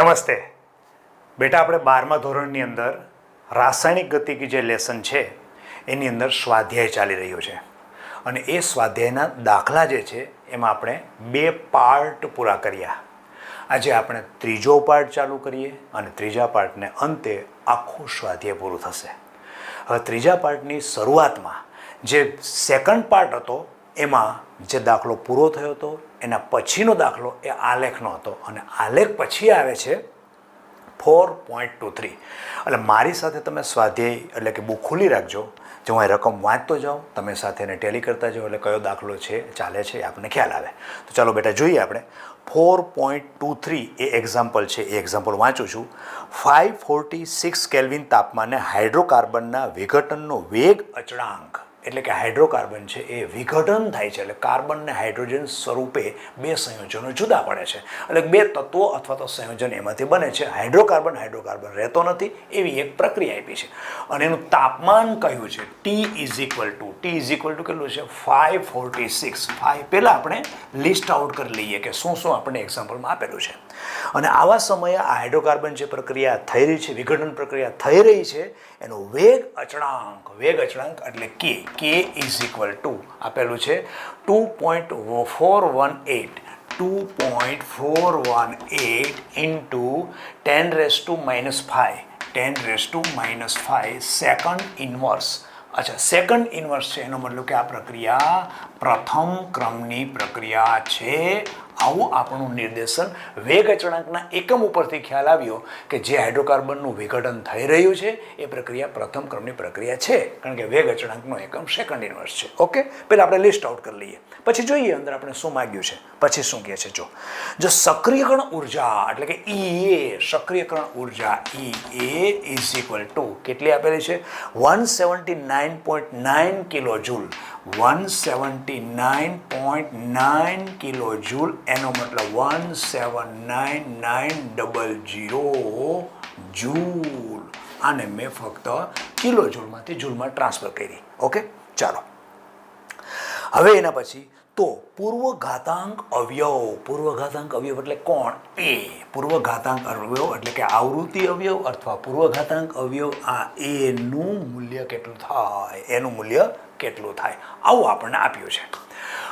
નમસ્તે બેટા, આપણે 12મા ધોરણની અંદર રાસાયણિક ગતિકી જે લેસન છે એની અંદર સ્વાધ્યાય ચાલી રહ્યો છે અને એ સ્વાધ્યાયના દાખલા જે છે એમાં આપણે 2 પાર્ટ પૂરા કર્યા. આજે આપણે ત્રીજો પાર્ટ ચાલુ કરીએ અને ત્રીજા પાર્ટને અંતે આખું સ્વાધ્યાય પૂરું થશે. હવે ત્રીજા પાર્ટની શરૂઆતમાં જે સેકન્ડ પાર્ટ હતો એમાં જે દાખલો પૂરો થયો હતો એના પછીનો દાખલો એ આલેખનો હતો અને આલેખ પછી આવે છે 4.23. એટલે મારી સાથે તમે સ્વાધ્યાય એટલે કે બુક ખુલ્લી રાખજો, જો હું રકમ વાંચતો જાઉં, તમે સાથે એને ટેલી કરતા જાઓ એટલે કયો દાખલો છે ચાલે છે એ આપણને ખ્યાલ આવે. તો ચાલો બેટા જોઈએ આપણે 4.23 એ એક્ઝામ્પલ છે. એ એક્ઝામ્પલ વાંચું છું. 546 કેલ્વિન તાપમાને હાઇડ્રોકાર્બનના વિઘટનનો વેગ અચળાંક, એટલે કે હાઇડ્રોકાર્બન છે એ વિઘટન થાય છે, એટલે કાર્બન અને હાઇડ્રોજન સ્વરૂપે 2 સંયોજનો જુદા પડે છે, એટલે 2 તત્વો અથવા તો સંયોજન એમાંથી બને છે. હાઇડ્રોકાર્બન રહેતો નથી એવી એક પ્રક્રિયા આપી છે અને એનું તાપમાન કયું છે T ઇઝ ઇક્વલ ટુ કેટલું છે 546. પહેલાં આપણે લિસ્ટ આઉટ કરી લઈએ કે શું શું આપણે એક્ઝામ્પલમાં આપેલું છે. અને આવા સમયે આ હાઇડ્રોકાર્બન જે પ્રક્રિયા થઈ રહી છે, વિઘટન પ્રક્રિયા થઈ રહી છે, એનો વેગ અચળાંક એટલે કે ઇઝ ઇક્વલ ટુ આપેલું છે 2.418 ઇન્ટુ 10⁻⁵ સેકન્ડ ઇન્વર્સ. અચ્છા, સેકન્ડ ઇન્વર્સ છે એનો મતલબ કે આ પ્રક્રિયા પ્રથમ ક્રમની પ્રક્રિયા છે. આવું આપણું નિર્દેશન વેગ અચળાંકના એકમ ઉપરથી ખ્યાલ આવ્યો કે જે હાઇડ્રોકાર્બનનું વિઘટન થઈ રહ્યું છે એ પ્રક્રિયા પ્રથમ ક્રમની પ્રક્રિયા છે, કારણ કે વેગ અચળાંકનો એકમ સેકન્ડ ઇન્વર્સ છે. ઓકે, પહેલાં આપણે લિસ્ટ આઉટ કરી લઈએ, પછી જોઈએ અંદર આપણે શું માગ્યું છે. પછી શું કહે છે, જો સક્રિયકરણ ઉર્જા એટલે કે સક્રિયકરણ ઉર્જા ઇઝ ઇક્વલ ટુ કેટલી આપેલી છે 179.9 કિલોજૂલ. 179.9 કિલોજૂલ, એનો મતલબ 179,900 જૂલ. આને મેં ફક્ત કિલોજૂલમાંથી જૂલમાં ટ્રાન્સફર કરી. ઓકે, ચાલો હવે એના પછી તો પૂર્વઘાતાંક અવયવ એટલે કોણ? પૂર્વઘાતાંક અવયવ એટલે કે આવૃત્તિ અવયવ અથવા પૂર્વઘાતાંક અવયવ. આ એનું મૂલ્ય કેટલું થાય, આવું આપણને આપ્યું છે.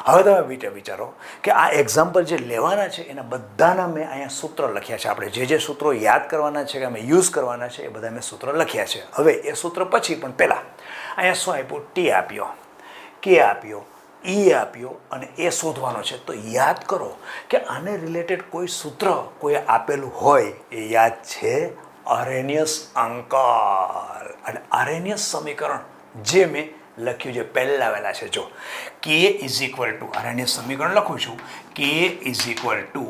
હવે તમે વિચારો કે આ એક્ઝામ્પલ જે લેવાના છે એના બધાના મેં અહીંયા સૂત્ર લખ્યા છે. આપણે જે સૂત્રો યાદ કરવાના છે કે અમે યુઝ કરવાના છે એ બધા મેં સૂત્ર લખ્યા છે. હવે એ સૂત્ર પછી પણ પહેલાં અહીંયા શું આપ્યું? T આપ્યો, K આપ્યો, E આપ્યો અને એ શોધવાનો છે. તો યાદ કરો કે આને રિલેટેડ કોઈ સૂત્ર કોઈ આપેલું હોય એ યાદ છે અરેનિયસ અંકલ અને અરેનિયસ સમીકરણ જે મેં લખ્યું છે પહેલાં વહેલા છે. જો K ઇઝ ઇક્વલ ટુ અરેનિયસ સમીકરણ લખું છું, K is equal two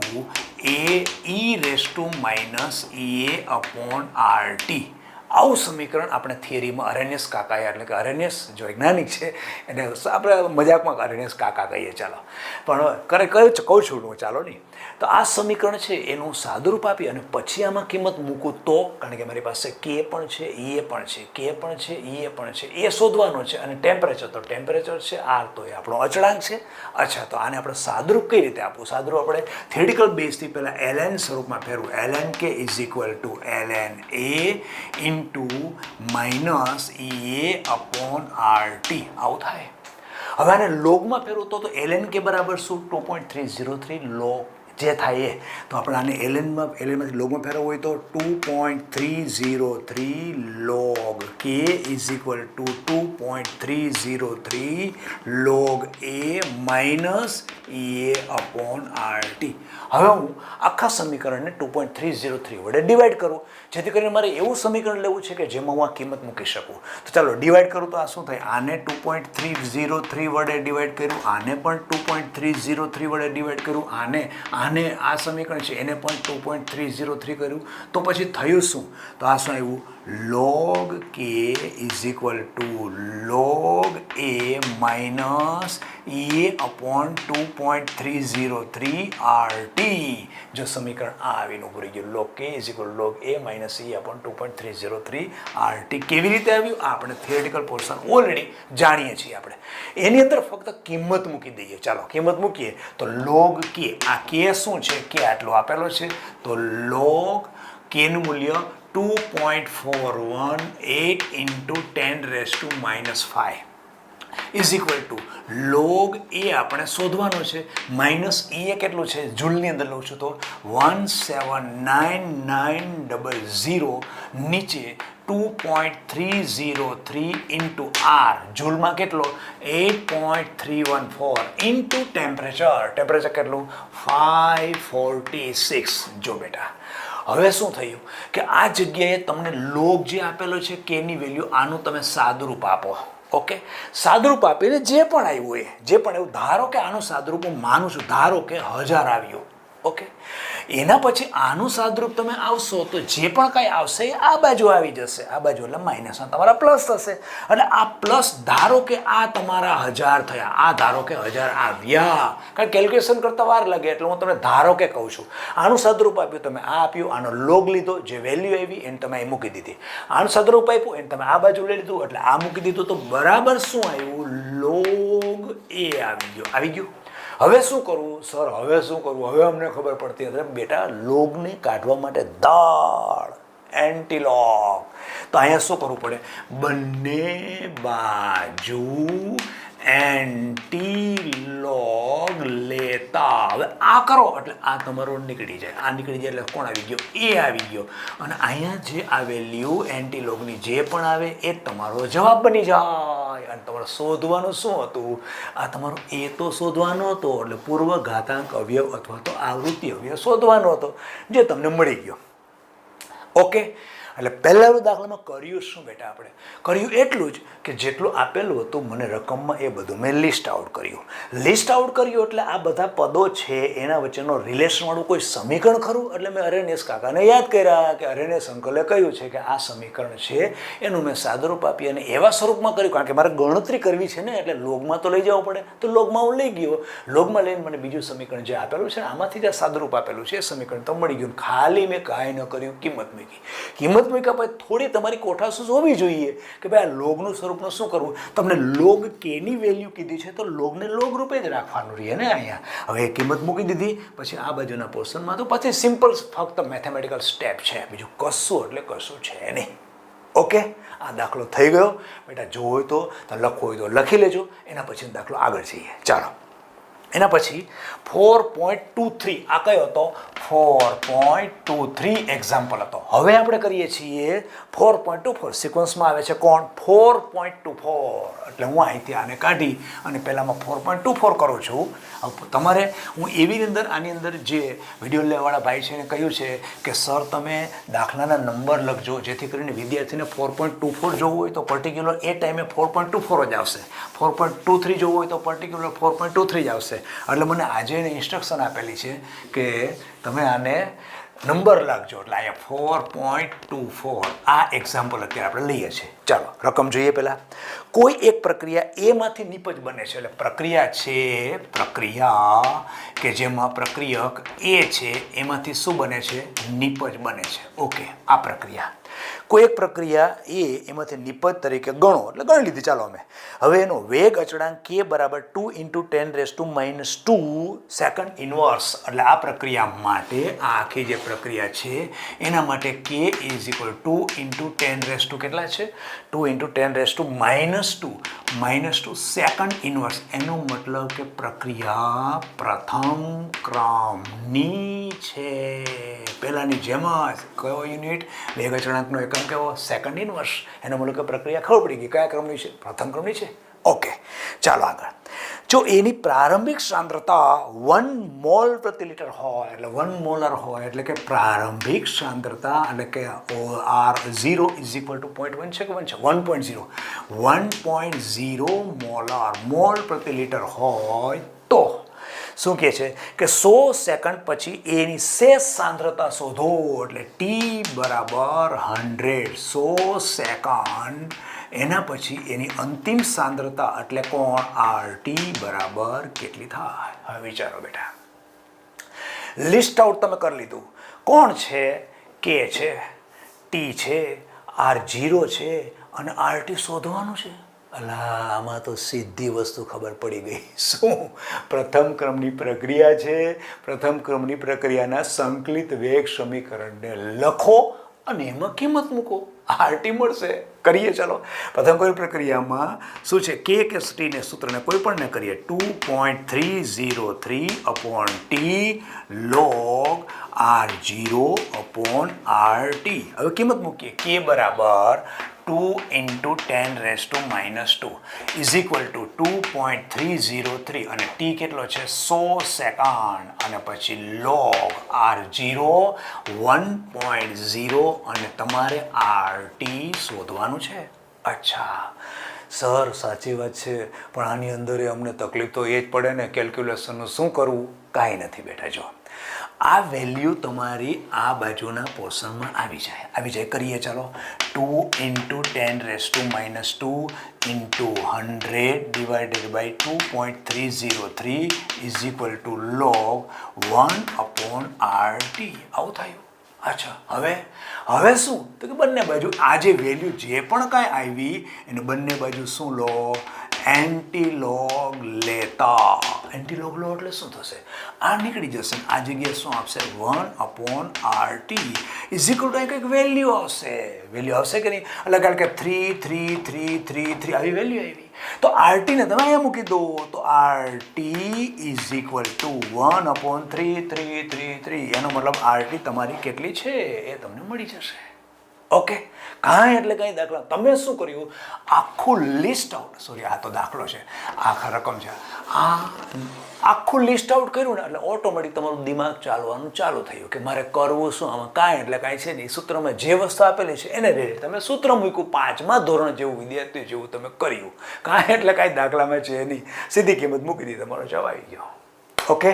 AE−EA/RT. આવું સમીકરણ આપણે થિયરીમાં અરેનિયસ કાકાએ, એટલે કે અરેનિયસ જો વૈજ્ઞાનિક છે એને આપણે મજાકમાં અરેનિયસ કાકા કહીએ, ચાલો, પણ કહું છું હું, ચાલો નહીં. તો આ સમીકરણ છે એનું સાદુરૂપ આપી અને પછી આમાં કિંમત મૂકું તો, કારણ કે મારી પાસે K પણ છે, E પણ છે, K પણ છે, E પણ છે, એ શોધવાનો છે. અને ટેમ્પરેચર છે, R તો એ આપણો અચળાંક છે. અચ્છા, તો આને આપણે સાદુરૂપ કઈ રીતે આપવું? સાદુરૂપ આપણે થિયરિટિકલ બેઝથી પહેલાં ln સ્વરૂપમાં ફેરવું. ln K is equal two ln A into -EA/RT આવું થાય. હવે આને લોગમાં ફેરવું તો ln K બરાબર શું? 2.303 લોગ જે થાય એ. તો આપણે આને એલએનમાંથી લોગમાં ફેરવવું હોય તો 2.303 log K is equal two 2.303 log A-EA/RT. હવે હું આખા સમીકરણને 2.303 વડે ડિવાઈડ કરું, જેથી કરીને મારે એવું સમીકરણ લેવું છે કે જેમાં હું આ કિંમત મૂકી શકું. તો ચાલો ડિવાઈડ કરું તો આ શું થાય? આને 2.303 વડે ડિવાઈડ કર્યું, આને પણ 2.303 વડે ડિવાઈડ કર્યું, આને આ સમીકરણ છે એને પણ 2.303 કર્યું. તો પછી થયું શું? તો આ શું આવ્યું? log K is equal two log A minus E/2.303 RT. જો સમીકરણ આ આવીને ઉભું રહી ગયું log K = log A minus E/2.303 RT. કેવી રીતે આવ્યું આપણે થિયરિટિકલ પોર્શન ઓલરેડી જાણીએ છીએ. આપણે એની અંદર ફક્ત કિંમત મૂકી દઈએ. ચાલો કિંમત મૂકીએ તો log K, આ K શું છે? K આટલો આપેલો છે તો log K નું મૂલ્ય 2.418 into 10⁻⁵ is equal two log એ આપણે શોધવાનો છે માઇનસ એ કેટલું છે જૂલની અંદર લઉં છું તો 179,900 નીચે 2.303 ઇન્ટુ આર જૂલમાં કેટલો 8.314 ઇન્ટુ ટેમ્પરેચર કેટલું 546. જો બેટા હવે શું થયું કે આ જગ્યાએ તમને log જે આપેલો છે કેની વેલ્યુ આનું તમે સાદુરૂપ આપો. ઓકે, સાદુરૂપ આપીને જે પણ આવ્યું એવું ધારો કે આનું સાદુરૂપ હું માનું છું, ધારો કે 1000 આવ્યું. ઓકે, એના પછી આનું સાદુરૂપ તમે આવશો તો જે પણ કાંઈ આવશે એ આ બાજુ આવી જશે. આ બાજુ એટલે માઇનસમાં તમારા પ્લસ થશે. એટલે આ પ્લસ ધારો કે આ તમારા 1000 થયા, આ ધારો કે 1000 આવ્યા. કારણ કેલ્ક્યુલેશન કરતા વાર લાગે એટલે હું તમને ધારો કે કહું છું. આનું સાદુરૂપ આપ્યું તમે આ આપ્યું, આનો લોગ લીધો, જે વેલ્યુ આવી એને તમે અહીં મૂકી દીધી. આનું સાદુરૂપ આપ્યું એને તમે આ બાજુ લઈ લીધું એટલે આ મૂકી દીધું. તો બરાબર શું આવ્યું? log A આવી ગયું. હવે શું કરવું સર? હવે શું કરવું? હવે અમને ખબર પડતી હતી બેટા લોગને કાઢવા માટે દાળ એન્ટીલોગ. તો અહીંયા શું કરવું પડે? બંને બાજુ એન્ટીલોગ લેતા. હવે આ કરો એટલે આ તમારો નીકળી જાય. આ નીકળી જાય એટલે કોણ આવી ગયો? એ આવી ગયો. અને અહીંયા જે આ વેલ્યુ એન્ટીલોગની જે પણ આવે એ તમારો જવાબ બની જાય. અને તમારે શોધવાનું શું હતું? આ તમારો એ તો શોધવાનો હતો એટલે પૂર્વ ઘાતાંક અવયવ અથવા તો આવૃત્તિ અવયવ શોધવાનો હતો જે તમને મળી ગયો. ઓકે, એટલે પહેલા દાખલામાં કર્યું શું બેટા? આપણે કર્યું એટલું જ કે જેટલું આપેલું હતું મને રકમમાં એ બધું મેં લિસ્ટ આઉટ કર્યું. એટલે આ બધા પદો છે એના વચ્ચેનો રિલેશનવાળું કોઈ સમીકરણ ખરું? એટલે મેં અરેનેસ કાકાને યાદ કર્યા કે અરેનેસ અંકલે કહ્યું છે કે આ સમીકરણ છે એનું મેં સાદુરૂપ આપી અને એવા સ્વરૂપમાં કર્યું કારણ કે મારે ગણતરી કરવી છે ને એટલે લોગમાં તો લઈ જવું પડે. તો લોગમાં હું લઈ ગયો. લોગમાં લઈને મને બીજું સમીકરણ જે આપેલું છે ને આમાંથી જે સાદુરૂપ આપેલું છે એ સમીકરણ તો મળી ગયું. ખાલી મેં કાંઈ ન કર્યું, કિંમત મૂકી. મૂક્યા પછી થોડી તમારી કોઠાસૂઝ હોવી જોઈએ કે ભાઈ આ લોગનું સ્વરૂપનું શું કરવું. તમને log Kની વેલ્યુ કીધી છે તો લોગને લોગ રૂપે જ રાખવાનું રહે ને. અહીંયા હવે કિંમત મૂકી દીધી પછી આ બાજુના પોર્શનમાં તો પછી સિમ્પલ ફક્ત મેથેમેટિકલ સ્ટેપ છે, બીજું કશું એટલે કશું છે નહીં. ઓકે, આ દાખલો થઈ ગયો બેટા. જો હોય તો લખવો હોય તો લખી લેજો. એના પછી દાખલો આગળ જઈએ. ચાલો એના પછી 4.23 આ કયો હતો? 4.23 એક્ઝામ્પલ હતો. હવે આપણે કરીએ છીએ 4.24. સિક્વન્સમાં આવે છે કોણ? 4.24. એટલે હું અહીંથી આને કાઢી અને પહેલાંમાં 4.24 કરું છું. તમારે હું આની અંદર જે વિડીયો લેવાવાળા ભાઈ છે એને કહ્યું છે કે સર તમે દાખલાના નંબર લખજો જેથી કરીને વિદ્યાર્થીને 4.24 જોવું હોય તો પર્ટિક્યુલર એ ટાઈમે 4.24 જ આવશે. 4.23 જોવું હોય તો પર્ટિક્યુલર 4.23 જ આવશે. એટલે મને આજે એને ઇન્સ્ટ્રક્શન આપેલી છે કે તમે આને નંબર લાગજો. એટલે અહીંયા 4.24 આ એક્ઝામ્પલ અત્યારે આપણે લઈએ છીએ. ચાલો રકમ જોઈએ. પહેલાં કોઈ એક પ્રક્રિયા એમાંથી નિપજ બને છે. એટલે પ્રક્રિયા કે જેમાં પ્રક્રિયક એ છે એમાંથી શું બને છે? નિપજ બને છે. ઓકે, આ પ્રક્રિયા કોઈ એક પ્રક્રિયા એમાંથી નિપજ તરીકે ગણો એટલે ગણી લીધી. ચાલો અમે હવે એનો વેગ અચળાંક K બરાબર 2 × 10⁻², સેકન્ડ ઇન્વર્સ. એટલે આ પ્રક્રિયા માટે આ આખી જે પ્રક્રિયા છે એના માટે K = 2 × 10 કેટલા છે? 2 × 10⁻², સેકન્ડ ઇન્વર્સ. એનો મતલબ કે પ્રક્રિયા પ્રથમ ક્રમની છે. પહેલાંની જેમ જ કયો યુનિટ? વેગ અચળાંકનો એકમ કેવો? Second inverse. એનો મતલબ કે પ્રક્રિયા ખબર પડી ગઈ કયા ક્રમની છે? પ્રથમ ક્રમની છે. ઓકે, ચાલો આગળ. જો એની પ્રારંભિક સાંદ્રતા 1 મોલ પ્રતિ લિટર હોય એટલે 1 મોલર હોય એટલે કે પ્રારંભિક સાંદ્રતા એટલે કે R0 = 0.1 છે કે 1 છે? 1.0 મોલ પ્રતિ લિટર હોય તો શું કહે છે કે 100 સેકન્ડ પછી એની શેષ સાંદ્રતા શોધો. એટલે T = 100. 100 સેકન્ડ એના પછી એની અંતિમ સાંદ્રતા એટલે કોણ RT બરાબર કેટલી થાય? હવે વિચારો બેટા, લિસ્ટ આઉટ તમે કરી લીધું. કોણ છે? K છે, T છે, R0 છે અને RT શોધવાનું છે. અલા, આમાં તો સીધી વસ્તુ ખબર પડી ગઈ. શું? પ્રથમ ક્રમની પ્રક્રિયા છે. પ્રથમ ક્રમની પ્રક્રિયાના સંકલિત વેગ સમીકરણને લખો અને એમાં કિંમત મૂકો, RT મળશે. કરીએ ચાલો. પ્રથમ ક્રમની પ્રક્રિયામાં શું છે? K કે T ને સૂત્રને કોઈ પણ ને કરીએ. 2.303 upon T log R0 upon RT. હવે કિંમત મૂકીએ. K બરાબર 2 into 10 raised to minus 2 is equal to 2.303 અને T કેટલો છે? 100 સેકન્ડ અને પછી log R0 1.0 અને તમારે RT શોધવાનું છે. અચ્છા સર, સાચી વાત છે, પણ આની અંદર અમને તકલીફ તો એ જ પડે ને, કેલ્ક્યુલેશનનું શું કરવું? કાંઈ નથી બેટા. જો આ વેલ્યુ તમારી આ બાજુના પોર્શનમાં આવી જાય. કરીએ ચાલો. 2 into 10 raised to minus 2 into 100 divided by 2.303 is equal to log 1 upon RT. આવું થયું. અચ્છા, હવે શું? તો કે બંને બાજુ આ જે વેલ્યુ જે પણ કાંઈ આવી એને બંને બાજુ શું લો? એન્ટીલોગ લેતા. એન્ટીલોગ લો એટલે શું થશે? આ નીકળી જશે. આ જગ્યાએ શું આપશે? 1 upon RT is equal two કંઈક વેલ્યુ આવશે. કે નહીં? એટલે કારણ કે 3 3 3 3 3 આવી વેલ્યુ આવી. તો RT ને તમે અહીંયા મૂકી દો. તો RT is equal two 1 upon 3 3 3 3. એનો મતલબ RT તમારી કેટલી છે એ તમને મળી જશે. ઓકે, કાંઈ એટલે કાંઈ દાખલા તમે શું કર્યું? આખું લિસ્ટ આઉટ, સોરી આ તો દાખલો છે, આખા રકમ છે, આ આખું લિસ્ટ આઉટ કર્યું ને એટલે ઓટોમેટિક તમારું દિમાગ ચાલવાનું ચાલુ થયું કે મારે કરવું શું આમાં. કાંઈ એટલે કાંઈ છે નહીં. સૂત્રમાં જે વસ્તુ આપેલી છે એને રેડી તમે સૂત્ર મૂક્યું. 5મા ધોરણ જેવું વિદ્યાર્થી જેવું તમે કર્યું. કાંઈ એટલે કાંઈ દાખલામાં છે નહીં. સીધી કિંમત મૂકી દીધી, તમારો જવાબ આવી ગયો. ઓકે,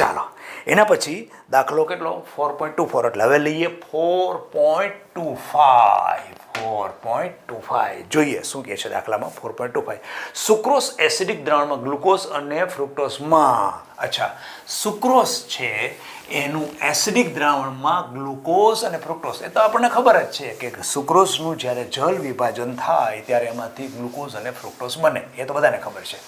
ચાલો. એના પછી દાખલો કેટલો? 4.24. એટલે હવે લઈએ 4.25. જોઈએ શું કહે છે દાખલામાં. 4.25 સુક્રોસ એસિડિક દ્રાવણમાં ગ્લુકોઝ અને ફ્રુક્ટોઝમાં. અચ્છા, સુક્રોસ છે એનું એસિડિક દ્રાવણમાં ગ્લુકોઝ અને ફ્રુક્ટોઝ. એ તો આપણને ખબર જ છે કે સુક્રોઝનું જ્યારે જલ વિભાજન થાય ત્યારે એમાંથી ગ્લુકોઝ અને ફ્રુક્ટોઝ બને. એ તો બધાને ખબર છે.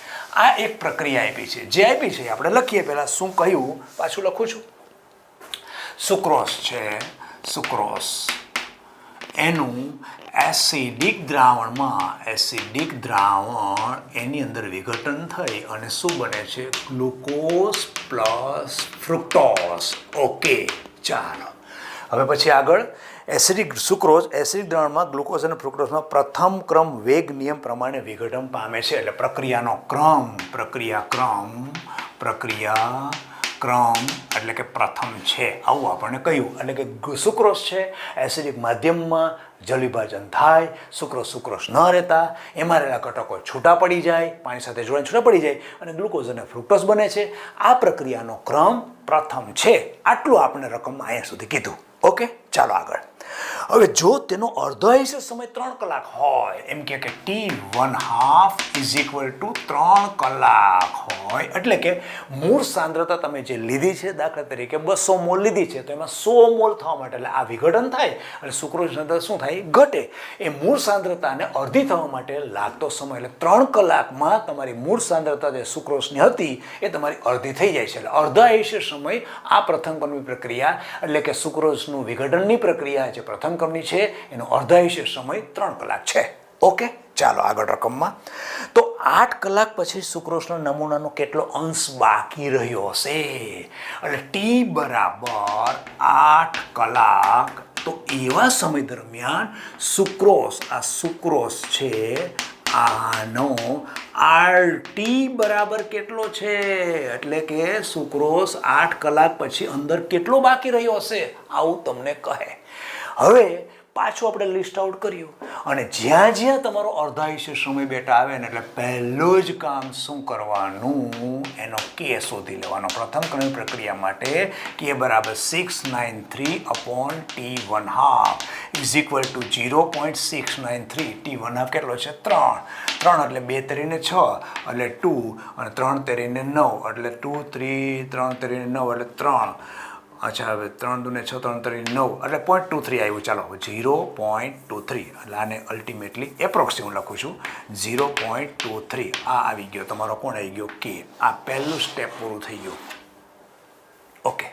આ એક પ્રક્રિયા આપી છે. જે આપી છે આપણે લખીએ. પહેલાં શું કહ્યું પાછું લખું છું. સુક્રોઝ છે, સુક્રોઝ એનું એસિડિક દ્રાવણ એની અંદર વિઘટન થઈ અને શું બને છે? Glucose plus fructose. ઓકે, ચાલો. હવે પછી આગળ સુક્રોઝ એસિડિક દ્રાવણમાં ગ્લુકોઝ અને ફ્રુક્ટોઝમાં પ્રથમ ક્રમ વેગ નિયમ પ્રમાણે વિઘટન પામે છે. એટલે પ્રક્રિયાનો ક્રમ એટલે કે પ્રથમ છે આવું આપણને કહ્યું. એટલે કે સુક્રોઝ છે એસિડિક માધ્યમમાં જલ વિભાજન થાય, સુક્રોઝ ન રહેતા એમાં રહેલા ઘટકો છૂટા પડી જાય, પાણી સાથે જોડાઈને છૂટા પડી જાય અને ગ્લુકોઝ અને ફ્રુક્ટોઝ બને છે. આ પ્રક્રિયાનો ક્રમ પ્રથમ છે. આટલું આપણે રકમમાં અહીંયા સુધી કીધું. ઓકે, ચાલો આગળ. હવે જો તેનો અર્ધાયુષ્ય સમય 3 કલાક હોય, એમ કે T½ ઇઝ ઇક્વલ ટુ 3 કલાક હોય, એટલે કે મૂળ સાંદ્રતા તમે જે લીધી છે, દાખલા તરીકે 200 મોલ લીધી છે, તો એમાં 100 મોલ થવા માટે એટલે આ વિઘટન થાય અને સુક્રોઝ સાંદ્રતા શું થાય? ઘટે. એ મૂળ સાંદ્રતાને અડધી થવા માટે લાગતો સમય એટલે 3 કલાકમાં તમારી મૂળ સાંદ્રતા જે સુક્રોઝની હતી એ તમારી અડધી થઈ જાય છે. એટલે અર્ધાયુષ્ય સમય આ પ્રથમ ક્રમની પ્રક્રિયા એટલે કે સુક્રોઝનું વિઘટનની પ્રક્રિયા જે પ્રથમ ક્રમની છે એનો અર્ધાયુષ્ય સમય 3 કલાક છે. ઓકે, ચાલો આગળ રકમમાં. તો 8 કલાક પછી સુક્રોઝના નમૂનાનો કેટલો અંશ બાકી રહ્યો હશે? એટલે T બરાબર 8 કલાક. તો એવા સમય દરમિયાન સુક્રોઝ છે આનો RT બરાબર કેટલો છે? એટલે કે સુક્રોઝ 8 કલાક પછી અંદર કેટલો બાકી રહ્યો હશે આવું તમને કહે. હવે પાછું આપણે લિસ્ટ આઉટ કર્યું અને જ્યાં જ્યાં તમારો અર્ધાયુષ્ય સમય બેટા આવે ને એટલે પહેલું જ કામ શું કરવાનું એનો કે શોધી લેવાનો. પ્રથમ ક્રમિક પ્રક્રિયા માટે કે બરાબર 693/T1/2 is equal two 0.693. T1/2 કેટલો છે 3. 3 એટલે 2 તરીને 6 એટલે 2 અને 3 તરીને 9 એટલે 2 3 3 તરીને 9 એટલે 3. અચ્છા હવે 3 દૂને 6 3 તરીને 9 એટલે 0.23 આવ્યું. ચાલો 0.23 એટલે આને અલ્ટિમેટલી એપ્રોક્સ હું લખું છું 0.23. આ આવી ગયો તમારો કોણ આવી ગયો કે. આ પહેલું સ્ટેપ પૂરું થઈ ગયું. ઓકે,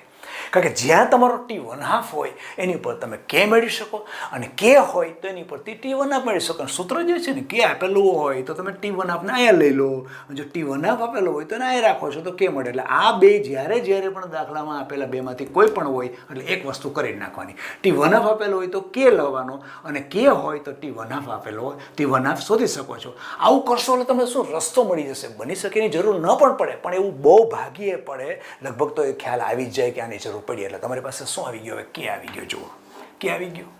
કારણ કે જ્યાં તમારો T1/2 હોય એની ઉપર તમે કે મેળવી શકો અને કે હોય તો એની પરથી T1/2 મેળવી શકો. સૂત્ર જે છે ને કે આપેલું હોય તો તમે T1/2 ને અહીંયા લઈ લો, જો T1/2 આપેલું હોય તો એને અહીંયા રાખો છો તો કે મળે. એટલે આ બે જ્યારે પણ દાખલામાં આપેલા બેમાંથી કોઈ પણ હોય એટલે એક વસ્તુ કરી નાખવાની. T1/2 આપેલો હોય તો કે લેવાનો અને કે હોય તો T1/2 આપેલો હોય T1/2 શોધી શકો છો. આવું કરશો એટલે તમને શું રસ્તો મળી જશે. બની શકે એની જરૂર ન પણ પડે, પણ એવું બહુ ભાગ્યે પડે. લગભગ તો એ ખ્યાલ આવી જ જાય કે આની જરૂર પડી એટલે તમારી પાસે શું આવી ગયો? હવે કે આવી ગયો. જુઓ કે આવી ગયો.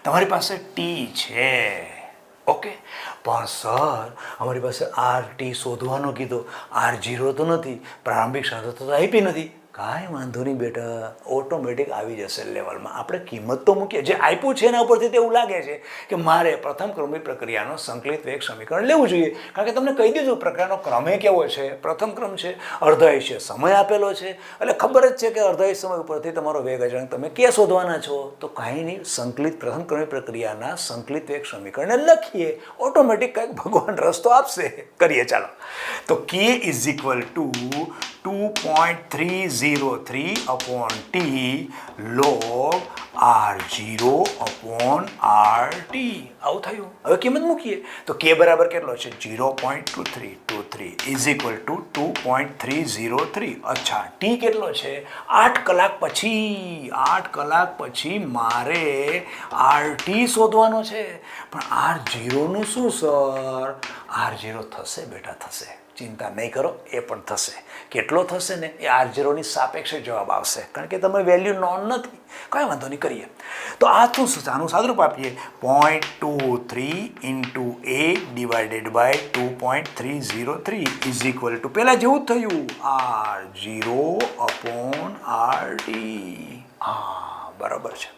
તમારી પાસે ટી છે. ઓકે, પણ સર અમારી પાસે RT શોધવાનો કીધો, R0 તો નથી, પ્રારંભિક સાંદ્રતા તો આપી નથી. કાંઈ વાંધો નહીં બેટા, ઓટોમેટિક આવી જશે લેવલમાં. આપણે કિંમત તો મૂકીએ, જે આપ્યું છે એના ઉપરથી એવું લાગે છે કે મારે પ્રથમ ક્રમિક પ્રક્રિયાનો સંકલિત વેગ સમીકરણ લેવું જોઈએ. કારણ કે તમને કહી દીધું પ્રક્રિયાનો ક્રમે કેવો છે, પ્રથમ ક્રમ છે, અર્ધાયુષ્ય સમય આપેલો છે, એટલે ખબર જ છે કે અર્ધાયુષ્ય સમય ઉપરથી તમારો વેગ અચળાંક તમે કે શોધવાના છો. તો કાંઈ નહીં, સંકલિત પ્રથમ ક્રમિક પ્રક્રિયાના સંકલિત વેગ સમીકરણને લખીએ, ઓટોમેટિક કંઈક ભગવાન રસ્તો આપશે. કરીએ ચાલો. તો કે is equal two 2.303/T log R0/RT. આવું થયું. હવે કિંમત મૂકીએ તો કે બરાબર કેટલો છે 0.2323 ઇઝ ઇક્વલ ટુ 2.303. અચ્છા, ટી કેટલો છે 8 કલાક પછી. 8 કલાક પછી મારે RT શોધવાનો છે. પણ R0નું શું સર? R0 થશે બેટા, થશે. ચિંતા નહીં કરો, એ પણ થશે. કેટલો થશે ને એ R0ની સાપેક્ષે જવાબ આવશે, કારણ કે તમે વેલ્યુ નોન નથી. કાંઈ વાંધો નહીં, કરીએ તો આ શું છે? આનું સાદુરૂપ આપીએ 0.23 × A divided by 2.303 is equal to પહેલાં જેવું જ થયું R0/RT. હા, બરાબર છે.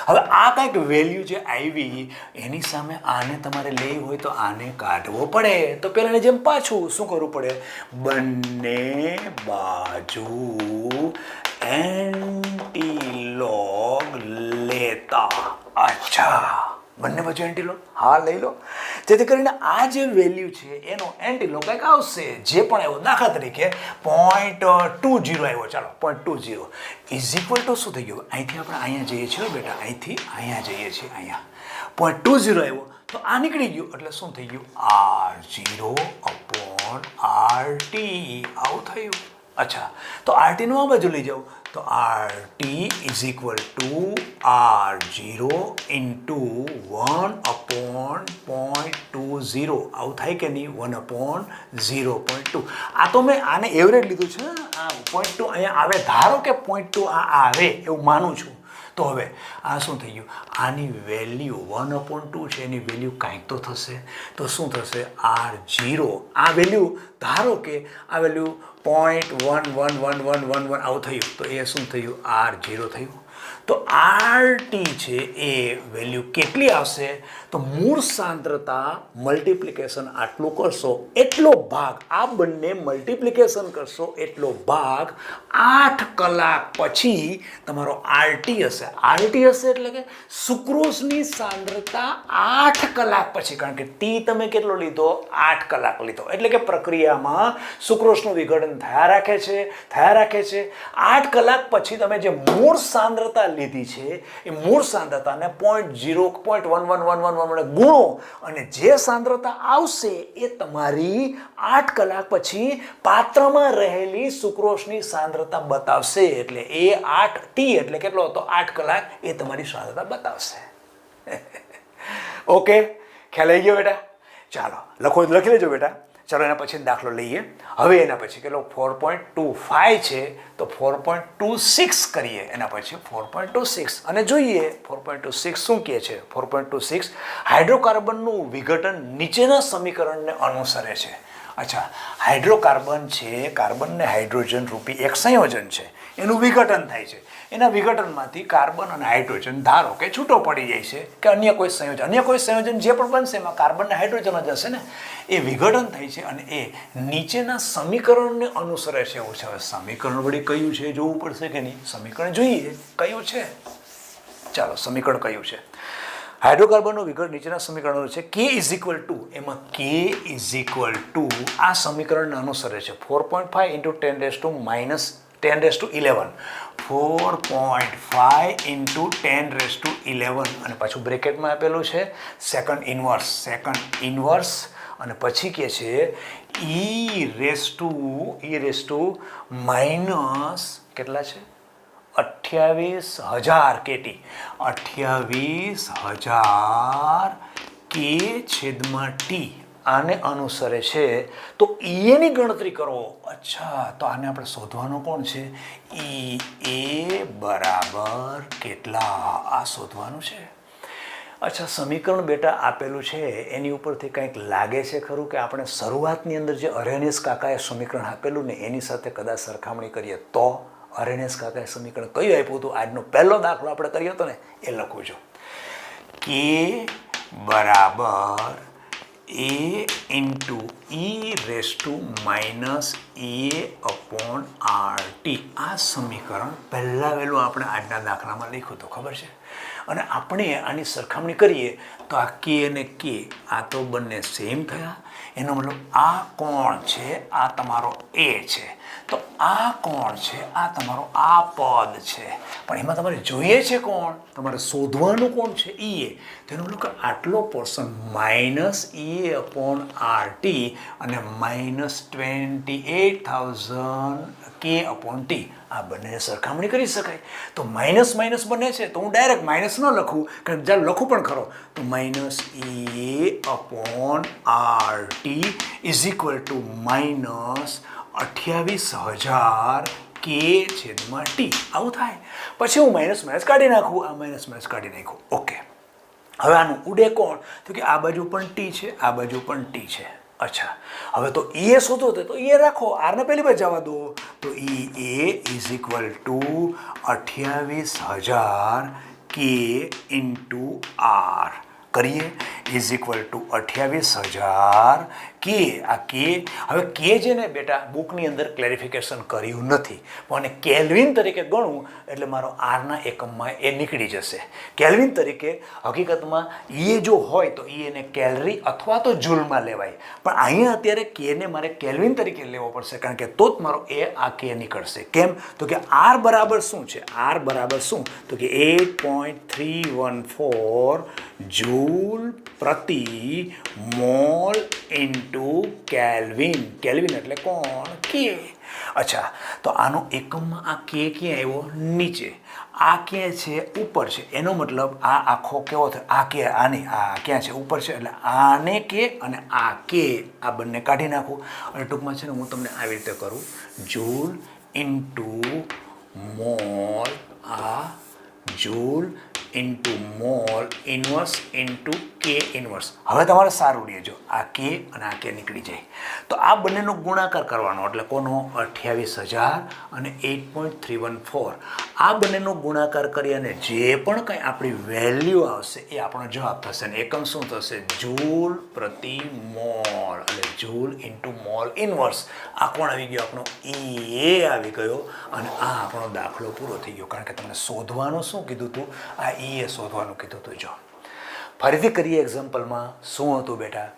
હવે આ કંઈક વેલ્યુ જે આવી એની સામે આને તમારે લેવી હોય તો આને કાઢવો પડે. તો પહેલાંની જેમ પાછું શું કરવું પડે? બંને બાજુ એન્ટીલોગ લેતા. અચ્છા, બંને બાજુ એન્ટીલોગ હા લઈ લો, જેથી કરીને આ જે વેલ્યુ છે એનો એન્ટીલોગ કંઈક આવશે. જે પણ આવ્યો, દાખલા તરીકે 0.20 આવ્યો. ચાલો 0.20 ઇઝ ઇક્વલ ટુ શું થઈ ગયું? અહીંથી આપણે અહીંયા જઈએ છીએ બેટા, અહીંથી અહીંયા જઈએ છીએ. અહીંયા 0.20 આવ્યો તો આ નીકળી ગયું એટલે શું થઈ ગયું? R0/RT. આવું થયું. અચ્છા, તો RTનું આ બાજુ લઈ જાઓ તો RT is equal two R0 × 1/0.20. આવું થાય કે નહીં? 1/0.2. આ તો મેં આને એવરેજ લીધું છે. આ 0.2 અહીંયા આવે, ધારો કે 0.2 આ આવે એવું માનું છું. તો હવે આ શું થઈ ગયું? આની વેલ્યુ 1/2 છે, એની વેલ્યુ કાંઈક તો થશે. તો શું થશે? R0 આ વેલ્યુ, ધારો કે આ વેલ્યુ 0.111111 આવું થયું તો એ શું થયું? R0 થયું. તો RT છે એ વેલ્યુ કેટલી આવશે? તો મૂળ સાંદ્રતા મલ્ટિપ્લિકેશન આટલું કરશો એટલો ભાગ, આ બંને મલ્ટિપ્લિકેશન કરશો એટલો ભાગ 8 કલાક પછી તમારો RT હશે. RT હશે એટલે કે સુક્રોઝની સાંદ્રતા 8 કલાક પછી, કારણ કે T તમે કેટલો લીધો? 8 કલાક લીધો. એટલે કે પ્રક્રિયામાં સુક્રોઝનું વિઘટન થયા રાખે છે. 8 કલાક પછી તમે જે મૂળ સાંદ્રતા લીધી છે એ મૂળ સાંદ્રતાને 0.1111 ગુણો અને જે સાંદ્રતા આવશે એ તમારી 8 કલાક પછી પાત્રમાં રહેલી સુક્રોઝની સાંદ્રતા બતાવશે. એટલે એ 8T એટલે કેટલો હતો? 8 કલાક એ તમારી સાંદ્રતા બતાવશે. ઓકે, ખ્યાલ આવી ગયો બેટા? ચાલો લખો, લખી લેજો બેટા. ચલો એના પછી દાખલો લઈએ. હવે એના પછી કેટલો 4.25 છે તો 4.26 કરીએ. એના પછી 4.26 અને જોઈએ 4.26 શું કહે છે. 4.26 હાઇડ્રોકાર્બનનું વિઘટન નીચેના સમીકરણને અનુસરે છે. અચ્છા, હાઇડ્રોકાર્બન છે, કાર્બન ને હાઇડ્રોજન રૂપી એક સંયોજન છે, એનું વિઘટન થાય છે. એના વિઘટનમાંથી કાર્બન અને હાઇડ્રોજન ધારો કે છૂટો પડી જાય છે કે અન્ય કોઈ સંયોજન જે પણ બનશે એમાં કાર્બન ને હાઇડ્રોજન જ હશે ને, એ વિઘટન થાય છે અને એ નીચેના સમીકરણને અનુસરે છે એવું છે. હવે સમીકરણ વળી કયું છે જોવું પડશે કે નહીં. સમીકરણ જોઈએ કયું છે. ચાલો સમીકરણ કયું છે. હાઇડ્રોકાર્બનનું વિઘટન નીચેના સમીકરણો છે. K ઇઝ ઇક્વલ ટુ, એમાં K ઇઝ ઇક્વલ ટુ આ સમીકરણને અનુસરે છે 4.5 ઇન્ટુ 10⁻11 4.5 ઇન્ટુ 10⁻11 અને પાછું બ્રેકેટમાં આપેલું છે સેકન્ડ ઇનવર્સ અને પછી કે છે ઈ રેસ ટુ માઇનસ કેટલા છે 28,000 કેટી 28,000 કે છેદમાં ટી આને અનુસરે છે. તો ઈએની ગણતરી કરો. અચ્છા, તો આને આપણે શોધવાનું કોણ છે. ઈ એ બરાબર કેટલા આ શોધવાનું છે. અચ્છા, સમીકરણ બેટા આપેલું છે એની ઉપરથી કંઈક લાગે છે ખરું કે આપણે શરૂઆતની અંદર જે અરેનેસ કાકાએ સમીકરણ આપેલું ને એની સાથે કદાચ સરખામણી કરીએ તો અરેનેસ કાકાએ સમીકરણ કયું આપ્યું હતું. આજનો પહેલો દાખલો આપણે કર્યો હતો ને એ લખું છું. કે બરાબર a into e raise to minus a/RT. આ સમીકરણ પહેલાં વહેલું આપણે આજના દાખલામાં લખ્યું હતું, ખબર છે. અને આપણે આની સરખામણી કરીએ તો આ કે અને કે આ તો બંને સેમ થયા. એનો મતલબ આ કોણ છે આ તમારો એ છે, તો આ કોણ છે આ તમારો આ પદ છે. પણ એમાં તમારે જોઈએ છે કોણ, તમારે શોધવાનું કોણ છે ઈ એ. તેનો મતલબ કે આટલો પોર્શન માઇનસ a/RT અને -28,000 k/T આ બંને સરખામણી કરી શકાય. તો માઇનસ માઇનસ બને છે તો હું ડાયરેક્ટ માઇનસ ન લખું, કારણ કે જ્યારે લખું પણ ખરો તો -a/RT ઇઝ ઇક્વલ ટુ -28,000 કે છેદમાં ટી આવું થાય. પછી હું માઇનસ કાઢી નાખું, આ માઇનસ કાઢી નાખું. ઓકે, હવે આનું ઉડે કોણ તો કે આ બાજુ પણ ટી છે આ બાજુ પણ ટી છે. અચ્છા, હવે તો ઈ શોધો તો ઈ રાખો, આરને પહેલી બાજુ જવા દો. તો ઈ એ is equal two 28,000 k into R કરીએ ઇઝ ઇક્વલ ટુ 28,000 કે. આ કે હવે કે છે ને બેટા બુકની અંદર ક્લેરિફિકેશન કર્યું નથી, પણ કેલ્વિન તરીકે ગણવું એટલે મારો આરના એકમમાં એ નીકળી જશે. કેલ્વિન તરીકે હકીકતમાં એ જો હોય તો એને કેલરી અથવા તો જૂલમાં લેવાય, પણ અહીંયા અત્યારે કેને મારે કેલ્વિન તરીકે લેવો પડશે, કારણ કે તો જ મારો એ આ કે નીકળશે. કેમ તો કે આર બરાબર શું છે, આર બરાબર શું તો કે 8.314 જૂલ પ્રતિ મોલ ઇન્ટુ કેલ્વિન. કેલ્વિન એટલે કોણ કે. અચ્છા, તો આનો એકમમાં આ કે ક્યાં આવ્યો નીચે, આ ક્યાં છે ઉપર છે. એનો મતલબ આ આખો કેવો થાય આ કે આની આ ક્યાં છે ઉપર છે, એટલે આને કે અને આ કે આ બંને કાઢી નાખું. અને ટૂંકમાં છે ને હું તમને આવી રીતે કરું જૂલ ઇન્ટુ મોલ, આ joule into mall inverse into કે ઇન્વર્સ. હવે તમારે સારું લેજો, આ કે અને આ કે નીકળી જાય તો આ બંનેનો ગુણાકાર કરવાનો, એટલે કોનો 28,000 અને 8.314 આ બંનેનો ગુણાકાર કરી અને જે પણ કંઈ આપણી વેલ્યુ આવશે એ આપણો જવાબ થશે. અને એકમ શું થશે જૂલ પ્રતિ મોલ, એટલે જૂલ ઇન્ટુ મોલ ઇન્વર્સ. આ કોણ આવી ગયો આપણો ઈ એ આવી ગયો અને આ આપણો દાખલો પૂરો થઈ ગયો. કારણ કે તમને શોધવાનું શું કીધું હતું, આ ઈ એ શોધવાનું કીધું હતું. જો ફરીથી કરીએ એક્ઝામ્પલમાં શું હતું બેટા,